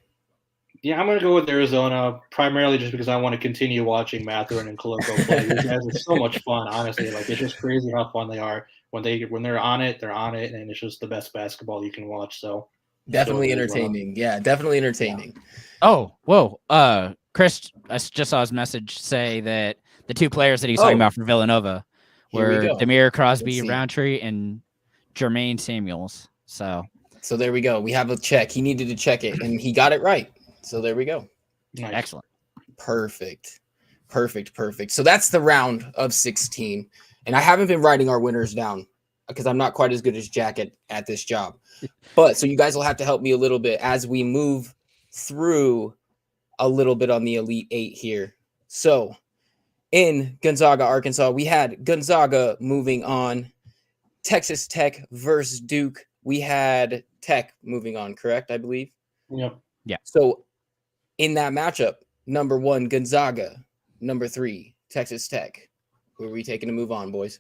Yeah, I'm going to go with Arizona, primarily just because I want to continue watching Mathurin and Koloko play. These guys are so much fun, honestly. Like, it's just crazy how fun they are. When they're on it, and it's just the best basketball you can watch. So definitely entertaining. Yeah, definitely entertaining. Yeah. Oh, whoa. Chris, I just saw his message say that the 2 players that he's talking about for Villanova were Demir Crosby Roundtree and Jermaine Samuels. So there we go. We have a check. He needed to check it, and he got it right. So there we go. Nice. Excellent. Perfect. So that's the round of 16. And I haven't been writing our winners down because I'm not quite as good as Jack at this job. But so you guys will have to help me a little bit as we move through a little bit on the Elite 8 here. So in Gonzaga, Arkansas, we had Gonzaga moving on. Texas Tech versus Duke. We had Tech moving on, correct? I believe. Yep. Yeah. So in that matchup, number 1, Gonzaga. Number 3, Texas Tech. Who are we taking to move on, boys?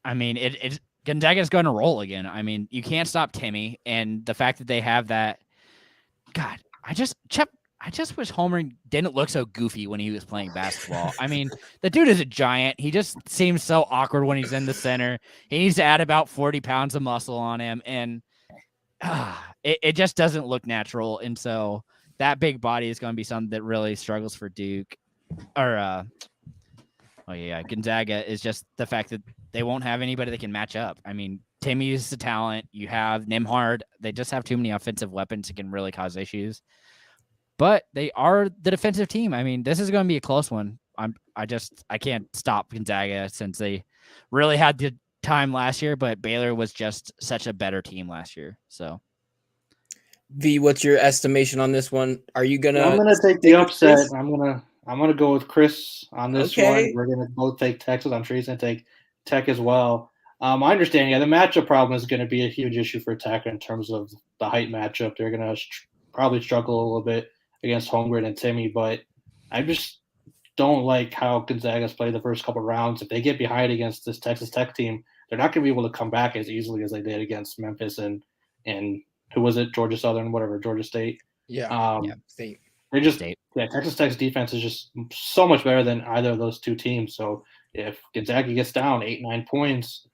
I mean, it's Gonzaga's going to roll again. I mean, you can't stop Timmy, and the fact that they have that. God, I just wish Homer didn't look so goofy when he was playing basketball. I mean, the dude is a giant. He just seems so awkward when he's in the center. He needs to add about 40 pounds of muscle on him, and it just doesn't look natural. And so that big body is going to be something that really struggles for Duke. Gonzaga is just the fact that they won't have anybody that can match up. I mean, Timmy's the talent. You have Nimhard. They just have too many offensive weapons that can really cause issues. But they are the defensive team. I mean, this is going to be a close one. I can't stop Gonzaga since they really had the time last year, but Baylor was just such a better team last year. So, V, what's your estimation on this one? Are you gonna? I'm gonna take the upset. I'm gonna go with Chris on this one. We're gonna both take Texas. I'm sure he's gonna take Tech as well. My understanding, the matchup problem is going to be a huge issue for Tech in terms of the height matchup. They're going to probably struggle a little bit against Holmgren and Timmy, but I just don't like how Gonzaga's played the first couple rounds. If they get behind against this Texas Tech team, they're not going to be able to come back as easily as they did against Memphis and who was it? Georgia State. State. They're just Texas Tech's defense is just so much better than either of those two teams. So if Gonzaga gets down 8-9 points,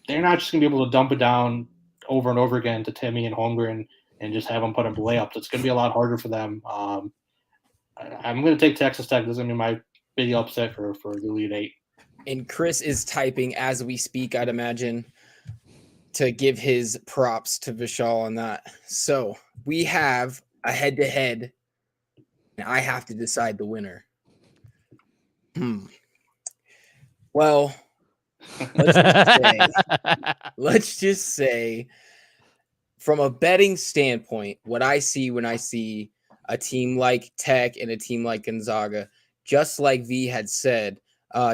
they're not just going to be able to dump it down over and over again to Timmy and Holmgren and just have them put up layups. It's going to be a lot harder for them. I'm going to take Texas Tech. This is going to be my big upset for the Elite 8. And Chris is typing as we speak, I'd imagine, to give his props to Vishaal on that. So we have a head-to-head, and I have to decide the winner. Well, let's just say, from a betting standpoint, what I see when I see a team like Tech and a team like Gonzaga, just like V had said,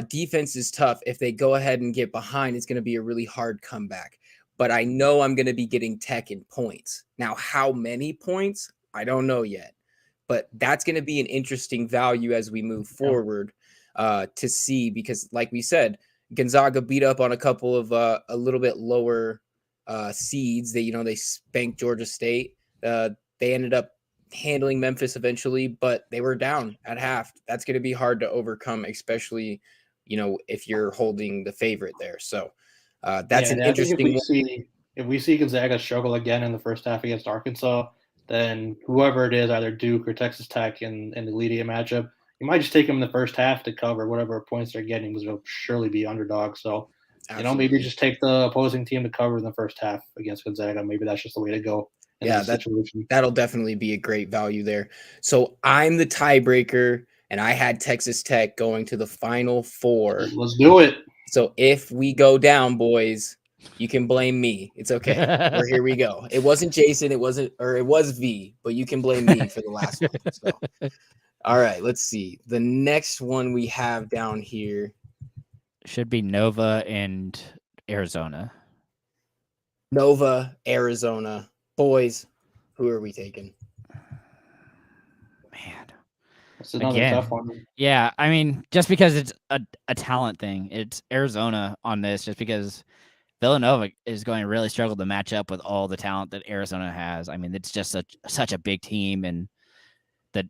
defense is tough. If they go ahead and get behind, it's going to be a really hard comeback. But I know I'm going to be getting Tech in points. Now, how many points? I don't know yet. But that's going to be an interesting value as we move forward to see, because like we said, Gonzaga beat up on a couple of a little bit lower seeds. They spanked Georgia State. They ended up handling Memphis eventually, but they were down at half. That's going to be hard to overcome, especially, if you're holding the favorite there. So that's an interesting one. If we see Gonzaga struggle again in the first half against Arkansas, then whoever it is, either Duke or Texas Tech in the Elite 8 matchup, you might just take them in the first half to cover whatever points they're getting, because they'll surely be underdogs. So, maybe just take the opposing team to cover in the first half against Gonzaga. Maybe that's just the way to go. Yeah, that'll definitely be a great value there. So I'm the tiebreaker, and I had Texas Tech going to the Final Four. Let's do it. So if we go down, boys, You can blame me. It's okay. Here we go. It wasn't Jason. It was V, but you can blame me for the last one. So, all right, let's see. The next one we have down here should be Nova and Arizona. Nova, Arizona. Boys, who are we taking? Man. That's another tough one. Yeah, I mean, just because it's a talent thing, it's Arizona on this, just because Villanova is going to really struggle to match up with all the talent that Arizona has. I mean, it's just such a big team, and that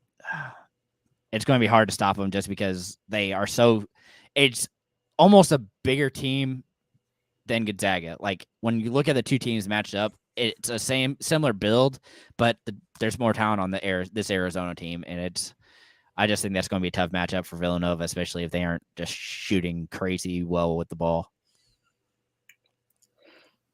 it's going to be hard to stop them just because they are so. It's almost a bigger team than Gonzaga. Like when you look at the two teams matched up, it's a similar build, but there's more talent on this Arizona team, and I just think that's going to be a tough matchup for Villanova, especially if they aren't just shooting crazy well with the ball.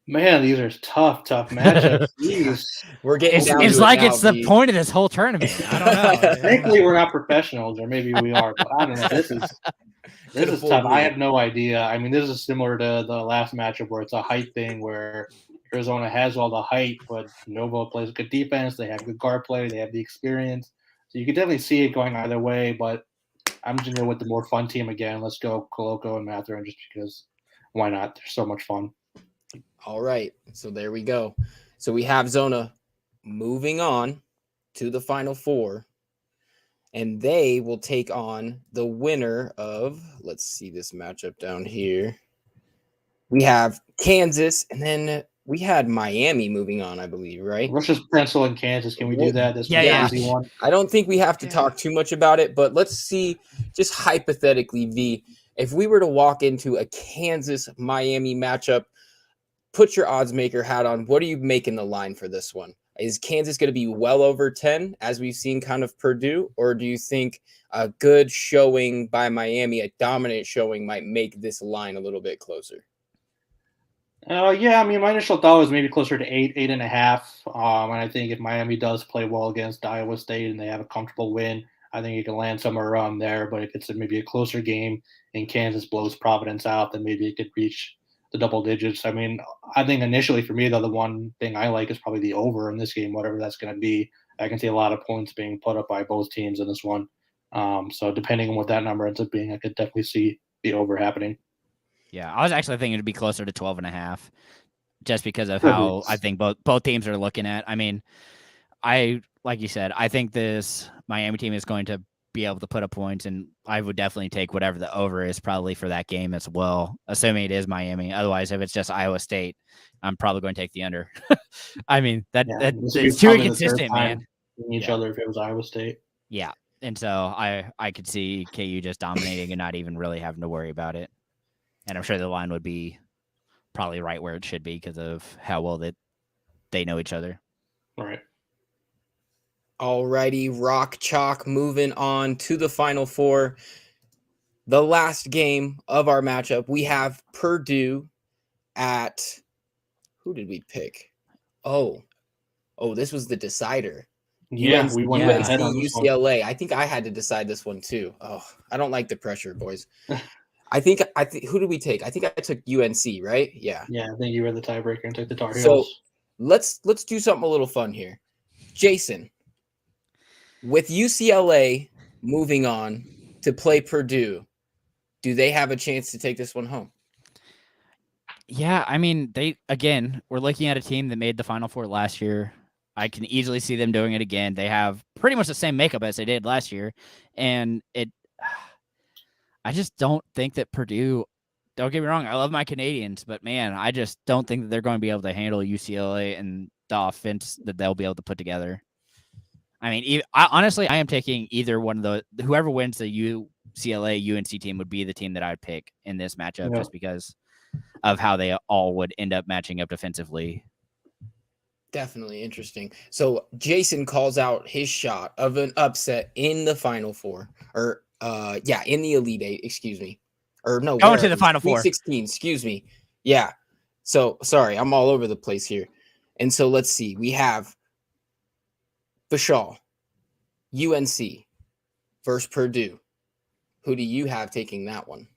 Man, these are tough matchups. We're getting down it's to like it now, it's the point of this whole tournament. I don't know. Thankfully, we're not professionals, or maybe we are, but I don't know. This is tough. I have no idea. I mean, this is similar to the last matchup where it's a height thing where Arizona has all the height, but Nova plays good defense. They have good guard play. They have the experience. So you can definitely see it going either way, but I'm just going to go with the more fun team again. Let's go Koloko and Matherin just because why not? They're so much fun. All right. So there we go. So we have Zona moving on to the Final Four, and they will take on the winner of, let's see this matchup down here. We have Kansas, and then we had Miami moving on, I believe, right? Let's just pencil in Kansas. Can we do that? This easy one. I don't think we have to talk too much about it, but let's see, just hypothetically, V, if we were to walk into a Kansas-Miami matchup, put your odds maker hat on. What are you making the line for this one? Is Kansas going to be well over 10, as we've seen kind of Purdue, or do you think a good showing by Miami, a dominant showing, might make this line a little bit closer? Yeah, I mean, my initial thought was maybe closer to 8.5. And I think if Miami does play well against Iowa State and they have a comfortable win, I think it can land somewhere around there. But if it's maybe a closer game and Kansas blows Providence out, then maybe it could reach the double digits. I mean, I think initially for me, though, the one thing I like is probably the over in this game, whatever that's going to be. I can see a lot of points being put up by both teams in this one. So depending on what that number ends up being, I could definitely see the over happening. Yeah, I was actually thinking it'd be closer to 12.5, just because of how I think both teams are looking at. I mean, like you said, I think this Miami team is going to be able to put up points, and I would definitely take whatever the over is probably for that game as well, assuming it is Miami. Otherwise, if it's just Iowa State, I'm probably going to take the under. I mean, it's too inconsistent, man. Each other if it was Iowa State. Yeah, and so I could see KU just dominating and not even really having to worry about it. And I'm sure the line would be probably right where it should be because of how well that they know each other. All right. Alrighty, Rock Chalk moving on to the Final Four. The last game of our matchup, we have Purdue at, who did we pick? Oh, this was the decider. Yeah, we went ahead on UCLA. One. I think I had to decide this one too. Oh, I don't like the pressure, boys. I think who did we take? I think I took UNC, right? Yeah. Yeah, I think you were the tiebreaker and took the Tar Heels. So let's do something a little fun here. Jason, with UCLA moving on to play Purdue, do they have a chance to take this one home? Yeah, I mean, we're looking at a team that made the Final Four last year. I can easily see them doing it again. They have pretty much the same makeup as they did last year, and I just don't think that Purdue, don't get me wrong, I love my Canadians, but man, I just don't think that they're going to be able to handle UCLA and the offense that they'll be able to put together. I mean, honestly, I am taking either one of whoever wins the UCLA UNC team would be the team that I'd pick in this matchup just because of how they all would end up matching up defensively. Definitely interesting. So Jason calls out his shot of an upset in the Final Four, or in the Elite Eight, excuse me. Or no, going to the Final Four. 16, excuse me. Yeah. So sorry, I'm all over the place here. And so let's see. We have Vishaal, UNC versus Purdue. Who do you have taking that one?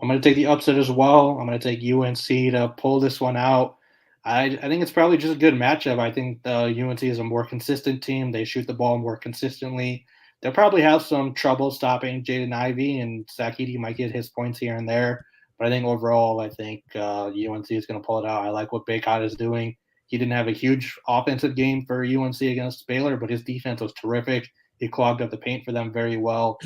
I'm going to take the upset as well. I'm going to take UNC to pull this one out. I think it's probably just a good matchup. I think the UNC is a more consistent team. They shoot the ball more consistently. They'll probably have some trouble stopping Jaden Ivey, and Zach Edey might get his points here and there. But I think overall, I think UNC is going to pull it out. I like what Baycott is doing. He didn't have a huge offensive game for UNC against Baylor, but his defense was terrific. He clogged up the paint for them very well.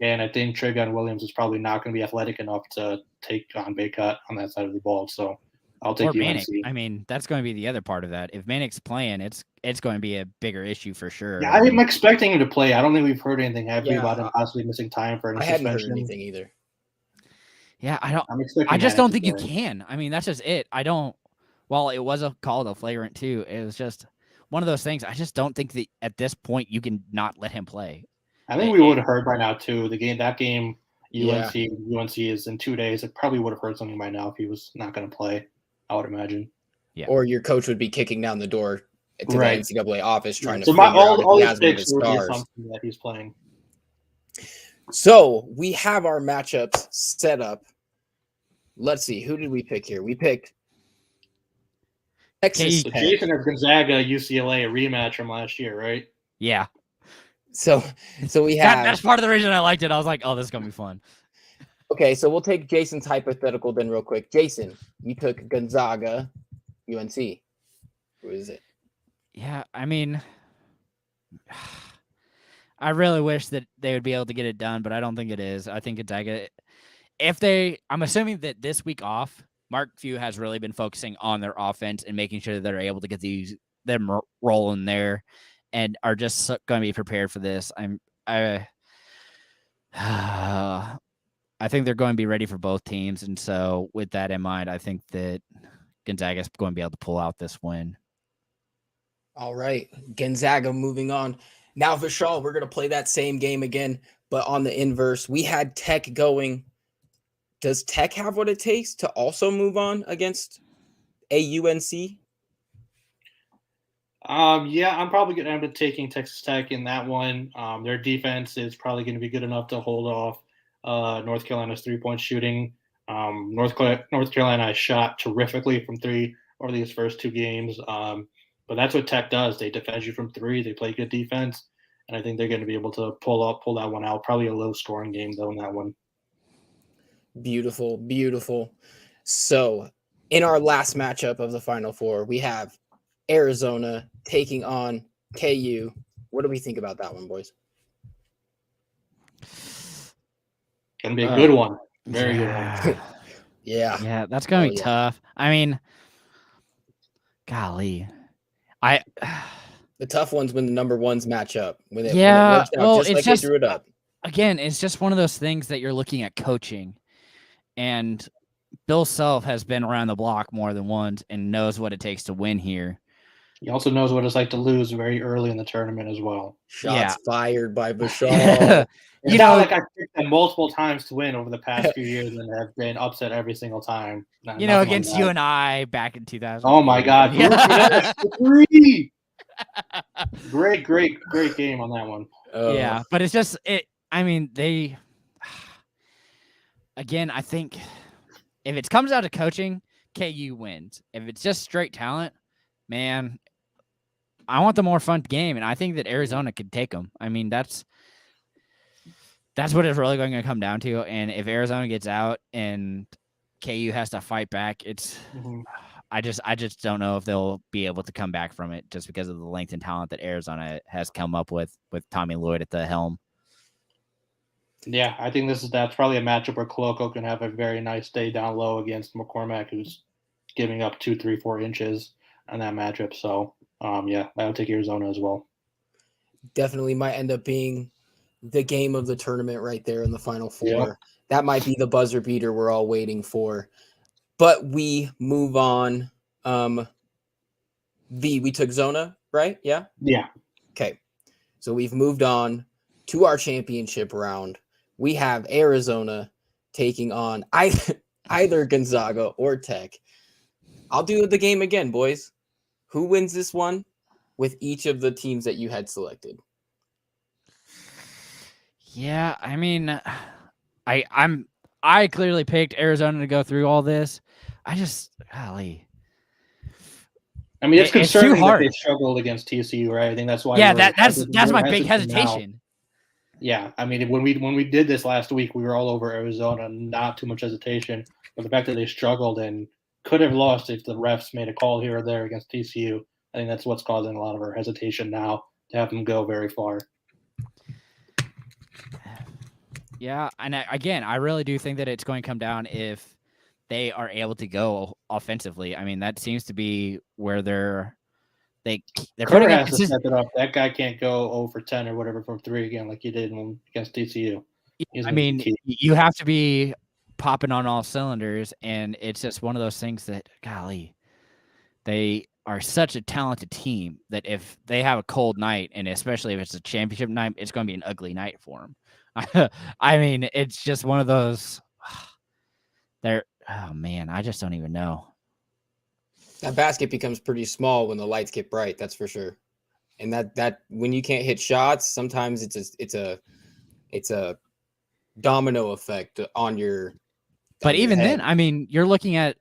And I think Travion Williams is probably not going to be athletic enough to take on Baycott on that side of the ball. So I'll take Or UNC. Manic. I mean, that's going to be the other part of that. If Manic's playing, it's going to be a bigger issue for sure. Yeah, I'm expecting him to play. I don't think we've heard anything heavy about him Yeah. possibly missing time for any I hadn't heard suspension. anything either. Yeah, I'm expecting I just Manic don't to think you play. can. I mean, that's just it. While it was called a flagrant too, it was just one of those things. I just don't think that at this point you can not let him play. I think we would have heard by now too. That game, Yeah. UNC is in 2 days. It probably would have heard something by now if he was not going to play. I would imagine. Yeah. Or your coach would be kicking down the door to Right. the NCAA office trying to So figure out all if he the has one of picks his were the stars. assumption that he's playing. So we have our matchups set up. Let's see. Who did we pick here? We picked Texas So Tech. Jason has Gonzaga, UCLA, a rematch from last year, right? Yeah, So we have that's part of the reason I liked it. I was like, oh, this is gonna be fun. okay. So we'll take Jason's hypothetical then real quick. Jason, you took Gonzaga, UNC. Who is it? Yeah, I mean, I really wish that they would be able to get it done, but I don't think it is. I think Gonzaga, I'm assuming that this week off, Mark Few has really been focusing on their offense and making sure that they're able to get them rolling there, and are just going to be prepared for this. I think they're going to be ready for both teams, and so with that in mind, I think that Gonzaga is going to be able to pull out this win. All right, Gonzaga moving on. Now, Vishaal, we're going to play that same game again, but on the inverse. We had Tech going. Does Tech have what it takes to also move on against a UNC? Yeah, I'm probably going to end up taking Texas Tech in that one. Their defense is probably going to be good enough to hold off North Carolina's three-point shooting. North Carolina shot terrifically from three over these first two games. But that's what Tech does. They defend you from three. They play good defense, and I think they're going to be able to pull that one out. Probably a low-scoring game, though, in that one. Beautiful, beautiful. So, in our last matchup of the Final Four, we have Arizona taking on KU. What do we think about that one, boys? Going to be a good one. Very good one. Yeah. Yeah, that's going to be tough. I mean, golly. The tough ones when the number ones match up. When it Yeah, works out well, just it's like just- they drew it up. Again, it's just one of those things that you're looking at coaching. And Bill Self has been around the block more than once and knows what it takes to win here. He also knows what it's like to lose very early in the tournament as well. Shots fired by Vishaal. It's not like I've picked them multiple times to win over the past few years and have been upset every single time. Against you and I back in 2000. Oh my God. Three. Great game on that one. Yeah, but it's just they again, I think if it comes out to coaching, KU wins. If it's just straight talent, man, I want the more fun game, and I think that Arizona could take them. I mean, that's what it's really going to come down to. And if Arizona gets out and KU has to fight back, I just don't know if they'll be able to come back from it just because of the length and talent that Arizona has come up with Tommy Lloyd at the helm. Yeah, I think that's probably a matchup where Koloko can have a very nice day down low against McCormack, who's giving up 2, 3, 4 inches on that matchup. So, yeah, I would take Arizona as well. Definitely might end up being the game of the tournament right there in the Final Four. Yeah. That might be the buzzer beater we're all waiting for. But we move on. We took Zona, right? Yeah? Yeah. Okay. So we've moved on to our championship round. We have Arizona taking on either Gonzaga or Tech. I'll do the game again, boys. Who wins this one with each of the teams that you had selected? Yeah, I mean, I'm I clearly picked Arizona to go through all this. I just, golly. I mean, it's It's too concerning that hard. they struggled against TCU, right? I think that's why. Yeah, we're that's my big hesitant now. hesitation. Yeah, I mean, when we did this last week, we were all over Arizona, not too much hesitation. But the fact that they struggled and could have lost if the refs made a call here or there against TCU, I think that's what's causing a lot of our hesitation now to have them go very far. Yeah, and again, I really do think that it's going to come down if they are able to go offensively. I mean, that seems to be where they're Carter putting up has to step it up. That guy can't go 0 for 10 or whatever from 3 again like he did against TCU. I mean, you have to be popping on all cylinders, and it's just one of those things that, golly, they are such a talented team that if they have a cold night, and especially if it's a championship night, it's going to be an ugly night for them. I mean, it's just one of those. Oh man, I just don't even know. That basket becomes pretty small when the lights get bright. That's for sure. And that when you can't hit shots, sometimes it's a domino effect on your. But even then, I mean, you're looking at.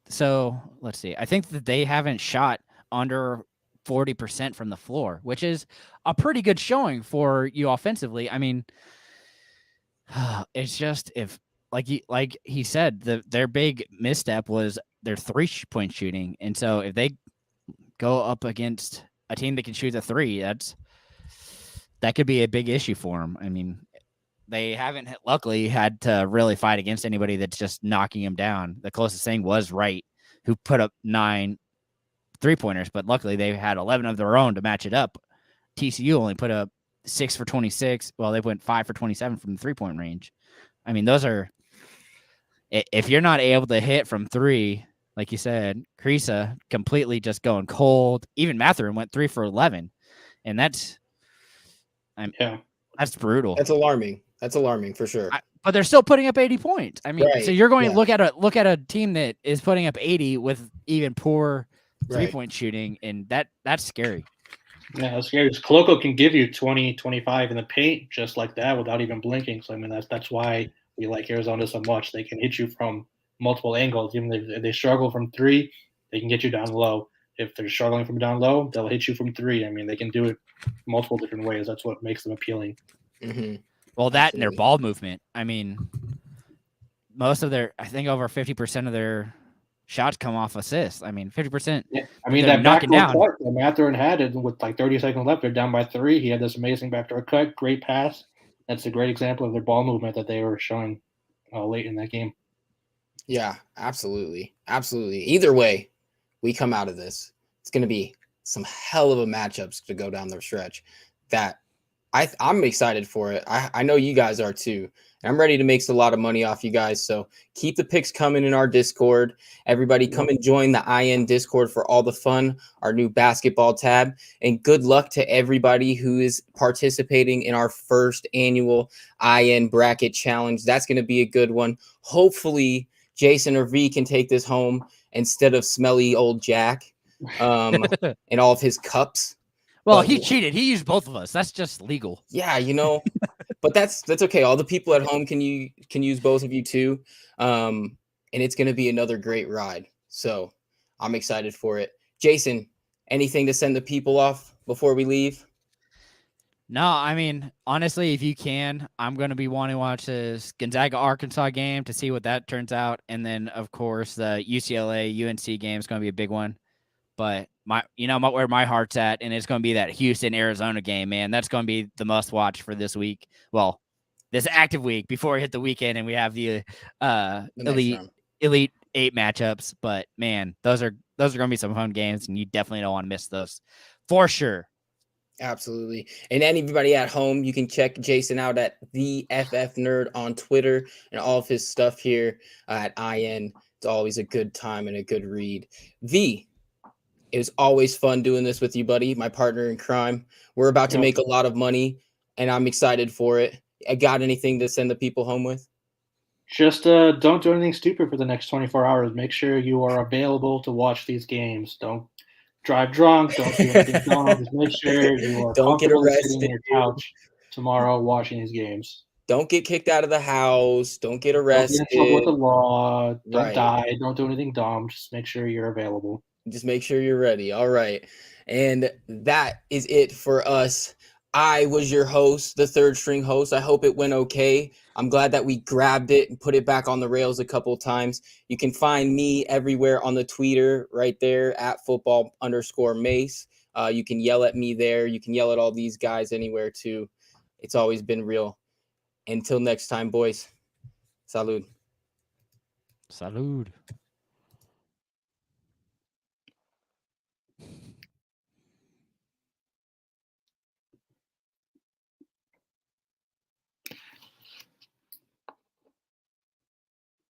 So let's see. I think that they haven't shot under 40% from the floor, which is a pretty good showing for you offensively. I mean, it's just if like he said, their big misstep was their 3-point shooting, and so if they go up against a team that can shoot a 3, that could be a big issue for them. I mean, they haven't luckily had to really fight against anybody that's just knocking them down. The closest thing was Wright, who put up 9 3-pointers, but luckily they had 11 of their own to match it up. TCU only put up 6 for 26. Well, they went 5 for 27 from the 3-point range. I mean, those are, if you're not able to hit from 3, like you said, Krisa completely just going cold. Even Mathurin went 3 for 11, and that's brutal. That's alarming. That's alarming for sure. But they're still putting up 80 points. I mean, right. So you're going to look at a team that is putting up 80 with even poor 3-point shooting, and that's scary. Yeah, that's scary. Coloco can give you 20, 25 in the paint just like that without even blinking. So I mean, that's why we like Arizona so much. They can hit you from multiple angles. Even if they struggle from 3, they can get you down low. If they're struggling from down low, they'll hit you from 3. I mean, they can do it multiple different ways. That's what makes them appealing. Mm-hmm. Well, that and their ball movement. I mean, most of I think over 50% of their shots come off assists. I mean, 50%. Yeah. I mean, that backdoor cut that Mathurin had it with like 30 seconds left. They're down by 3. He had this amazing backdoor cut, great pass. That's a great example of their ball movement that they were showing late in that game. Yeah, absolutely. Absolutely. Either way, we come out of this. It's going to be some hell of a matchups to go down the stretch that I'm excited for it. I know you guys are too. I'm ready to make a lot of money off you guys. So keep the picks coming in our Discord. Everybody come and join the IN Discord for all the fun, our new basketball tab. And good luck to everybody who is participating in our first annual IN Bracket Challenge. That's going to be a good one. Hopefully, Jason or V can take this home instead of smelly old Jack and all of his cups. Well, he cheated. He used both of us. That's just legal. Yeah, but that's okay. All the people at home can use both of you too. And it's going to be another great ride. So I'm excited for it. Jason, anything to send the people off before we leave? No, I mean, honestly, if you can, I'm going to be wanting to watch this Gonzaga-Arkansas game to see what that turns out. And then, of course, the UCLA-UNC game is going to be a big one. But where my heart's at, and it's going to be that Houston-Arizona game, man. That's going to be the must watch for this week. Well, this active week before we hit the weekend and we have the Elite 8 matchups. But man, those are going to be some fun games, and you definitely don't want to miss those for sure. Absolutely. And anybody at home, you can check Jason out at the FF Nerd on Twitter and all of his stuff here at IN. It's always a good time and a good read. It was always fun doing this with you, buddy, my partner in crime. We're about to make a lot of money, and I'm excited for it. I got anything to send the people home with? Just don't do anything stupid for the next 24 hours. Make sure you are available to watch these games. Don't drive drunk. Don't do anything dumb. Just make sure you are don't get arrested sitting on your couch tomorrow watching these games. don't get kicked out of the house. Don't get Don't get in trouble with arrested. the law. Don't Right. die. Don't do anything dumb. Just make sure you're available. Just make sure you're ready. All right. And that is it for us. I was your host, the third string host. I hope it went okay. I'm glad that we grabbed it and put it back on the rails a couple of times. You can find me everywhere on the Twitter right there at football_Mace. You can yell at me there. You can yell at all these guys anywhere too. It's always been real. Until next time, boys. Salud. Salud.